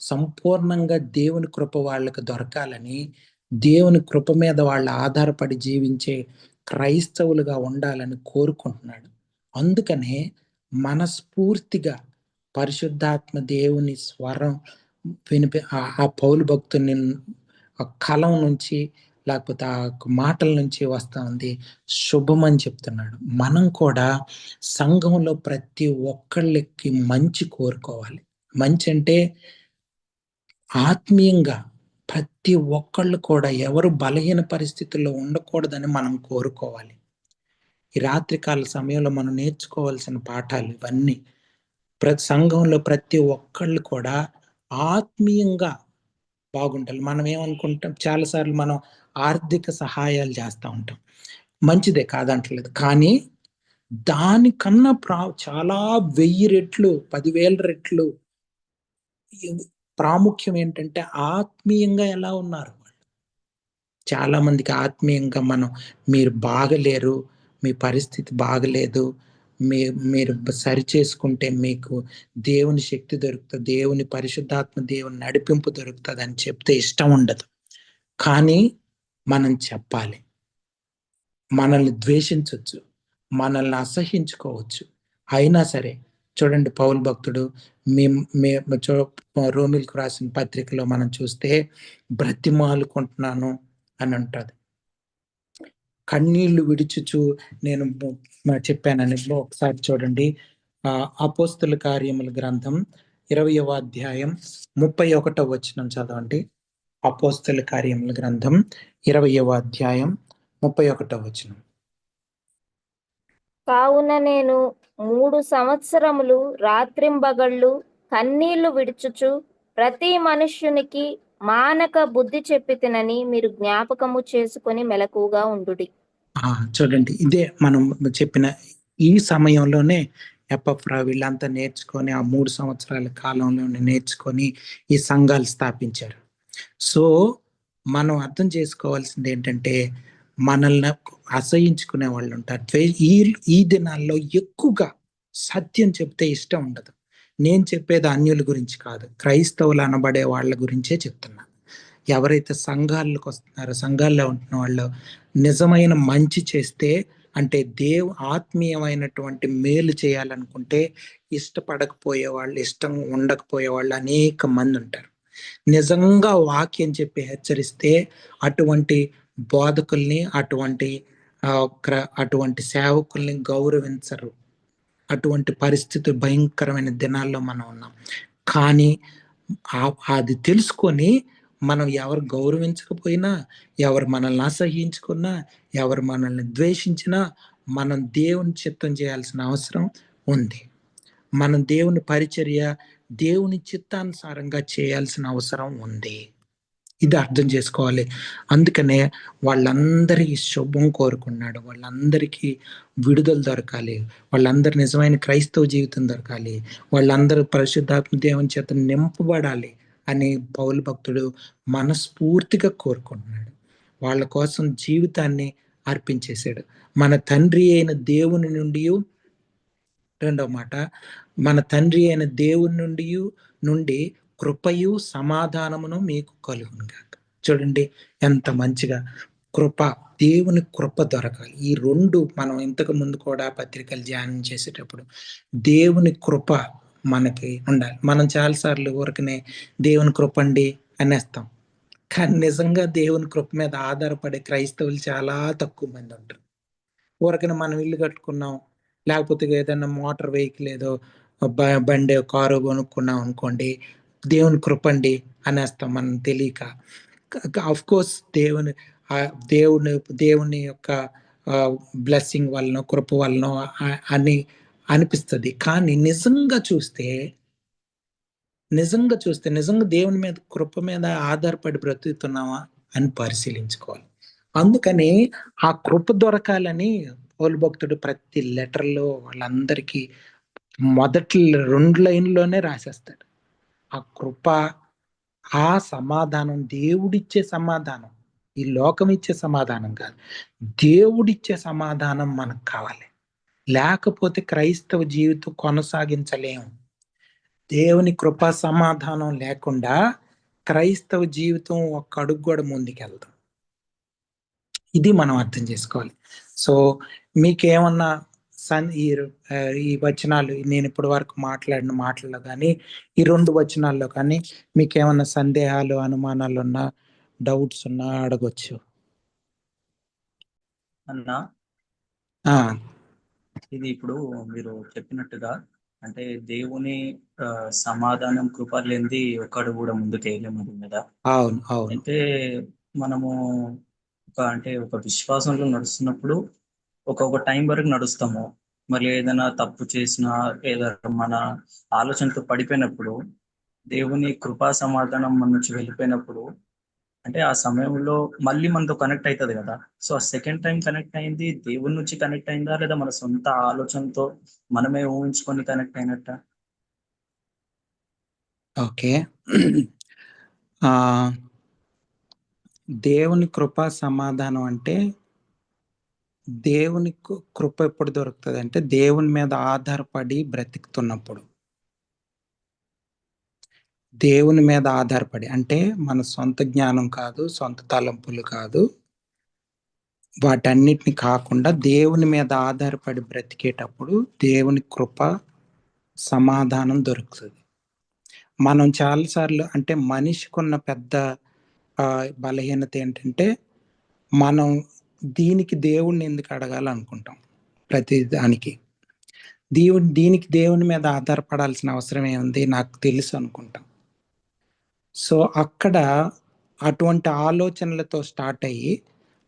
[SPEAKER 1] సంపూర్ణంగా దేవుని కృప వాళ్ళకి దొరకాలని, దేవుని కృప మీద వాళ్ళు ఆధారపడి జీవించే క్రైస్తవులుగా ఉండాలని కోరుకుంటున్నాడు. అందుకనే మనస్ఫూర్తిగా పరిశుద్ధాత్మ దేవుని స్వరం ఆ పౌలు భక్తుని కలం నుంచి, లేకపోతే ఆ మాటల నుంచి వస్తా ఉంది, శుభం అని చెప్తున్నాడు. మనం కూడా సంఘంలో ప్రతి ఒక్కళ్ళకి మంచి కోరుకోవాలి. మంచి అంటే ఆత్మీయంగా ప్రతి ఒక్కళ్ళు కూడా ఎవరు బలహీన పరిస్థితుల్లో ఉండకూడదని మనం కోరుకోవాలి. ఈ రాత్రికాల సమయంలో మనం నేర్చుకోవాల్సిన పాఠాలు ఇవన్నీ. సంఘంలో ప్రతి ఒక్కళ్ళు కూడా ఆత్మీయంగా బాగుంటారు. మనం ఏమనుకుంటాం, చాలాసార్లు మనం ఆర్థిక సహాయాలు చేస్తూ ఉంటాం, మంచిదే కాదంటలేదు, కానీ దానికన్నా చాలా 1000 రెట్లు 10,000 రెట్లు ప్రాముఖ్యం ఏంటంటే ఆత్మీయంగా ఎలా ఉన్నారు వాళ్ళు. చాలా మందికి ఆత్మీయంగా మీరు బాగలేరు, మీ పరిస్థితి బాగలేదు, మీరు సరి చేసుకుంటే మీకు దేవుని శక్తి దొరుకుతుంది, దేవుని పరిశుద్ధాత్మ దేవుని నడిపింపు దొరుకుతుంది అని చెప్తే ఇష్టం ఉండదు. కానీ మనం చెప్పాలి. మనల్ని ద్వేషించవచ్చు, మనల్ని అసహించుకోవచ్చు, అయినా సరే చూడండి పౌలు భక్తుడు రోమిలకు రాసిన పత్రికలో మనం చూస్తే బ్రతిమాలుకుంటున్నాను అని అంటది. కన్నీళ్లు విడుచుచు నేను చెప్పానని ఒకసారి చూడండి. అపోస్తుల కార్యముల గ్రంథం 20వ అధ్యాయం 31వ వచనం చదవండి. అపోస్తుల కార్యముల గ్రంథం 20వ అధ్యాయం 31వ వచనం.
[SPEAKER 2] కావున నేను 3 సంవత్సరములు రాత్రింబగళ్ళు కన్నీళ్లు విడుచుచు ప్రతి మనుష్యునికి మానక బుద్ధి చెప్పితినని మీరు జ్ఞాపకము చేసుకొని మెలకుగా ఉండుడి.
[SPEAKER 1] చూడండి, ఇదే మనం చెప్పిన ఈ సమయంలోనే ఎపఫ్రా వీళ్ళంతా నేర్చుకొని ఆ 3 సంవత్సరాల కాలంలోనే నేర్చుకొని ఈ సంఘాలు స్థాపించారు. సో మనం అర్థం చేసుకోవాల్సింది ఏంటంటే మనల్ని అసహించుకునే వాళ్ళు ఉంటారు. ఈ దినాల్లో ఎక్కువగా సత్యం చెప్తే ఇష్టం ఉండదు. నేను చెప్పేది అన్యుల గురించి కాదు, క్రైస్తవులు అనబడే వాళ్ళ గురించే చెప్తున్నా. ఎవరైతే సంఘాలకు వస్తున్నారో, సంఘాల్లో ఉంటున్న వాళ్ళు నిజమైన మంచి చేస్తే, అంటే ఆత్మీయమైనటువంటి మేలు చేయాలనుకుంటే ఇష్టపడకపోయే వాళ్ళు, ఇష్టం ఉండకపోయే వాళ్ళు అనేక మంది ఉంటారు. నిజంగా వాక్యం చెప్పి హెచ్చరిస్తే అటువంటి బోధకుల్ని, అటువంటి సేవకుల్ని గౌరవించరు. అటువంటి పరిస్థితి భయంకరమైన దినాల్లో మనం ఉన్నాం. కానీ అది తెలుసుకొని మనం ఎవరు గౌరవించకపోయినా, ఎవరు మనల్ని అసహించుకున్నా, ఎవరు మనల్ని ద్వేషించినా మనం దేవుని చిత్తం చేయాల్సిన అవసరం ఉంది. మనం దేవుని పరిచర్య దేవుని చిత్తానుసారంగా చేయాల్సిన అవసరం ఉంది. ఇది అర్థం చేసుకోవాలి. అందుకనే వాళ్ళందరికీ శుభం కోరుకున్నాడు. వాళ్ళందరికీ విడుదల దొరకాలి, వాళ్ళందరూ నిజమైన క్రైస్తవ జీవితం దొరకాలి, వాళ్ళందరూ పరిశుద్ధాత్మ దేవుని చేత నింపబడాలి అని పౌలు భక్తుడు మనస్ఫూర్తిగా కోరుకుంటున్నాడు. వాళ్ళ కోసం జీవితాన్ని అర్పించేశాడు. మన తండ్రి అయిన దేవుని నుండి, రెండవ మాట, మన తండ్రి అయిన దేవుని నుండి కృపయు సమాధానమును మీకు కలుగునుగాక. చూడండి ఎంత మంచిగా దేవుని కృప దొరకాలి. ఈ రెండు మనం ఇంతకు ముందు కూడా పత్రికలు ధ్యానం చేసేటప్పుడు దేవుని కృప మనకి ఉండాలి. మనం చాలాసార్లు ఊరికనే దేవుని కృప అండి అనేస్తాం, కానీ నిజంగా దేవుని కృప మీద ఆధారపడే క్రైస్తవులు చాలా తక్కువ మంది ఉంటారు. ఊరికనే మనం ఇల్లు కట్టుకున్నాం, లేకపోతే ఏదైనా మోటార్ వెహికల్ ఏదో బండి కారు కొనుక్కున్నాం అనుకోండి, దేవుని కృప అండి అనేస్తాం మనం తెలియక. ఆఫ్ కోర్స్ దేవుని యొక్క బ్లెస్సింగ్ వలన, కృప వలన అని అనిపిస్తుంది. కానీ నిజంగా చూస్తే నిజంగా దేవుని మీద, కృప మీద ఆధారపడి బ్రతుకుతున్నావా అని పరిశీలించుకోవాలి. అందుకని ఆ కృప దొరకాలని పౌలు భక్తుడు ప్రతి లెటర్లో వాళ్ళందరికీ మొదటి 2 లైన్లోనే రాసేస్తాడు. ఆ కృప, ఆ సమాధానం, దేవుడిచ్చే సమాధానం, ఈ లోకం ఇచ్చే సమాధానం కాదు, దేవుడిచ్చే సమాధానం మనకు కావాలి. లేకపోతే క్రైస్తవ జీవితం కొనసాగించలేము. దేవుని కృప సమాధానం లేకుండా క్రైస్తవ జీవితం ఒక్క అడుగు కూడా ముందుకెళ్తాం. ఇది మనం అర్థం చేసుకోవాలి. సో మీకేమన్నా ఈ వచనాలు, నేను ఇప్పటి వరకు మాట్లాడిన మాటల్లో కానీ, ఈ 2 వచనాల్లో కానీ మీకేమన్నా సందేహాలు, అనుమానాలు ఉన్నా, డౌట్స్ ఉన్నా అడగొచ్చు.
[SPEAKER 3] అన్నా, ఇది ఇప్పుడు మీరు చెప్పినట్టుగా అంటే దేవుని సమాధానం, కృప లేనిది ఒక్కడు కూడా ముందుకేయలేము కదా.
[SPEAKER 1] అవును.
[SPEAKER 3] అయితే మనము ఒక విశ్వాసంలో నడుస్తున్నప్పుడు ఒక టైం వరకు నడుస్తాము. మళ్ళీ ఏదైనా తప్పు చేసినా, ఏదైనా మన ఆలోచనతో పడిపోయినప్పుడు, దేవుని కృపా సమాధానం మన నుంచి వెళ్ళిపోయినప్పుడు, అంటే ఆ సమయంలో మళ్ళీ మనతో కనెక్ట్ అవుతుంది కదా. సో ఆ సెకండ్ టైం కనెక్ట్ అయింది దేవుని నుంచి కనెక్ట్ అయిందా, లేదా మన సొంత ఆలోచనతో మనమే ఊహించుకొని కనెక్ట్ అయినట్ట?
[SPEAKER 1] ఓకే, ఆ దేవుని కృప సమాధానం అంటే, దేవుని కృప ఎప్పుడు దొరుకుతుంది అంటే దేవుని మీద ఆధారపడి బ్రతుకుతున్నప్పుడు. దేవుని మీద ఆధారపడి అంటే మన సొంత జ్ఞానం కాదు, సొంత తలంపులు కాదు, వాటన్నిటిని కాకుండా దేవుని మీద ఆధారపడి బ్రతికేటప్పుడు దేవుని కృప సమాధానం దొరుకుతుంది. మనం చాలాసార్లు అంటే మనిషికున్న పెద్ద బలహీనత ఏంటంటే, మనం దీనికి దేవుణ్ణి ఎందుకు అడగాలనుకుంటాం. ప్రతి దానికి దేవుని మీద ఆధారపడాల్సిన అవసరం ఏముంది, నాకు తెలుసు అనుకుంటాం. సో అక్కడ అటువంటి ఆలోచనలతో స్టార్ట్ అయ్యి,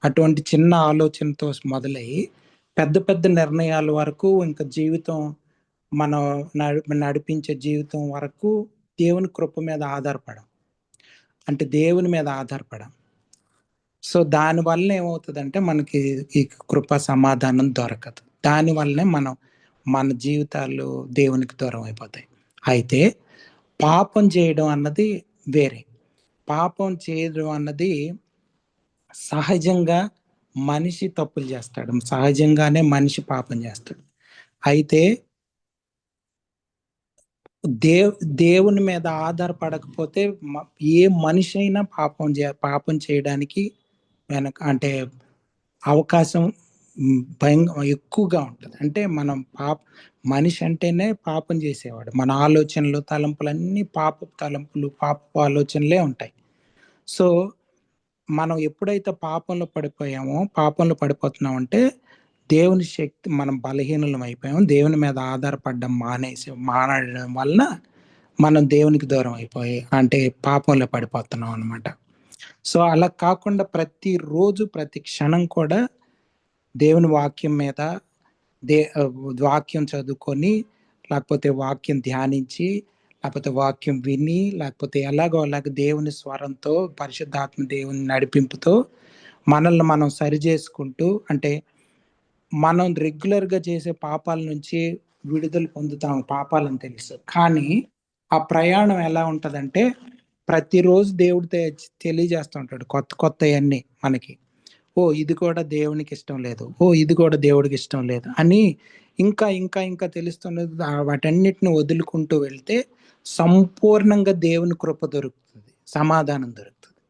[SPEAKER 1] అటువంటి చిన్న ఆలోచనతో మొదలయ్యి పెద్ద పెద్ద నిర్ణయాల వరకు, ఇంకా జీవితం మనం నడిపించే జీవితం వరకు దేవుని కృప మీద ఆధారపడం, అంటే దేవుని మీద ఆధారపడం. సో దానివల్ల ఏమవుతుందంటే మనకి ఈ కృప సమాధానం దొరకదు. దానివల్లనే మన జీవితాలు దేవునికి దూరం అయిపోతాయి. అయితే పాపం చేయడం అన్నది వేరే. పాపం చేయడం అన్నది సహజంగా మనిషి తప్పులు చేస్తాడు, సహజంగానే మనిషి పాపం చేస్తాడు. అయితే దేవుని మీద ఆధారపడకపోతే ఏ మనిషి అయినా పాపం చేయడానికి అంటే అవకాశం ఎక్కువగా ఉంటుంది. అంటే మనిషి అంటేనే పాపం చేసేవాడు. మన ఆలోచనలు, తలంపులన్నీ పాపపు తలంపులు, పాపపు ఆలోచనలే ఉంటాయి. సో మనం ఎప్పుడైతే పాపంలో పడిపోతున్నాం అంటే దేవుని శక్తి, మనం బలహీనులం అయిపోయాము. దేవుని మీద ఆధారపడడం మానడం వలన మనం దేవునికి దూరం అయిపోయి అంటే పాపంలో పడిపోతున్నాం అనమాట. సో అలా కాకుండా ప్రతిరోజు ప్రతి క్షణం కూడా దేవుని వాక్యం మీద వాక్యం చదువుకొని, లేకపోతే వాక్యం ధ్యానించి, లేకపోతే వాక్యం విని, లేకపోతే ఎలాగో దేవుని స్వరంతో, పరిశుద్ధాత్మ దేవుని నడిపింపుతో మనల్ని మనం సరి చేసుకుంటూ, అంటే మనం రెగ్యులర్గా చేసే పాపాల నుంచి విడుదల పొందుతాం, పాపాలని తెలుసు. కానీ ఆ ప్రయాణం ఎలా ఉంటదంటే, ప్రతిరోజు దేవుడు తెలియజేస్తూ ఉంటాడు కొత్త కొత్తవన్నీ మనకి. ఇది కూడా దేవునికి ఇష్టం లేదు, ఇది కూడా దేవుడికి ఇష్టం లేదు అని ఇంకా ఇంకా ఇంకా తెలుస్తున్నది. వాటన్నిటిని వదులుకుంటూ వెళ్తే సంపూర్ణంగా దేవుని కృప దొరుకుతుంది, సమాధానం దొరుకుతుంది.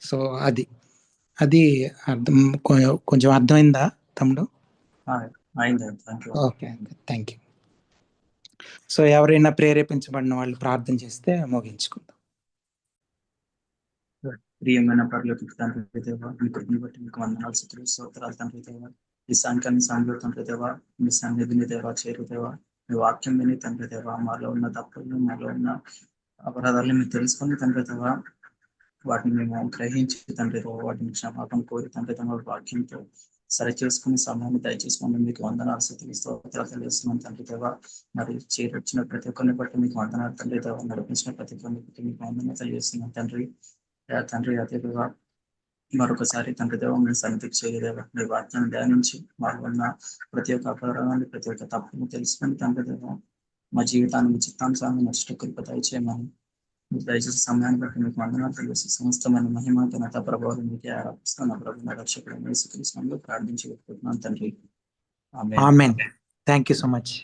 [SPEAKER 1] సో అది కొంచెం అర్థమైందా తమ్ముడు? Okay, thank you. సో ఎవరైనా ప్రేరేపించబడిన వాళ్ళు ప్రార్థన చేస్తే ముగించుకుందాం.
[SPEAKER 3] ప్రియమైన పరలోకి తండ్రి దేవా, మీ కృపను బట్టి మీకు వందనాలు, స్తుతులు, స్తోత్రాలు తండ్రి దేవా. ఈ సాయంకాలం సమయంలో తండ్రి దేవా, మీ సన్నిధిని దేవా చేరుదేవా, మీ వాక్యం విని తండ్రి దేవా, మాలో ఉన్న తప్పులు, మాలో ఉన్న అపరాధాలను మీరు తెలుసుకొని తండ్రి దేవా, వాటిని మేము గ్రహించి తండ్రి దేవా, వాటిని క్షమాపణ కోరి తండ్రి దేవా, వాక్యంతో సరి చేసుకుని సమయాన్ని దయచేసుకుని మీకు వందనాలు, స్తుతులు, స్తోత్రాలు తెలియజేస్తున్నాం తండ్రి దేవా. మరి చేరొచ్చిన ప్రతి ఒక్కరిని బట్టి మీకు వందనాలు తండ్రి దేవా, నడిపించిన ప్రతి ఒక్కరిని బట్టి మీకు వందనాలు తెలియజేస్తున్నాం తండ్రి. అదే దేవా, మరొకసారి తండ్రి దేవా మేము సన్నిధికి చేయలేదేవా, మీ వాక్యాన్ని ధ్యానించి మాకు ఉన్న ప్రతి ఒక్క అపరాధాన్ని, ప్రతి ఒక్క తప్పును తెలుసుకొని తండ్రి దేవా, మా జీవితాన్ని మీ చిత్తానుసారంగా నష్ట కృప దయచేయమని మీరు దయచేసి సమయాన్ని బట్టి మీకు వందనాలు తెలియజేసి సమస్తమైన మహిమ ఘనత ప్రభావం మీకే ఆరోపిస్తున్న ప్రభు రక్షకుడు యేసుక్రీస్తునామములో ప్రార్థించి పెట్టుకుంటున్నాను తండ్రి. Amen.
[SPEAKER 1] Thank you so much.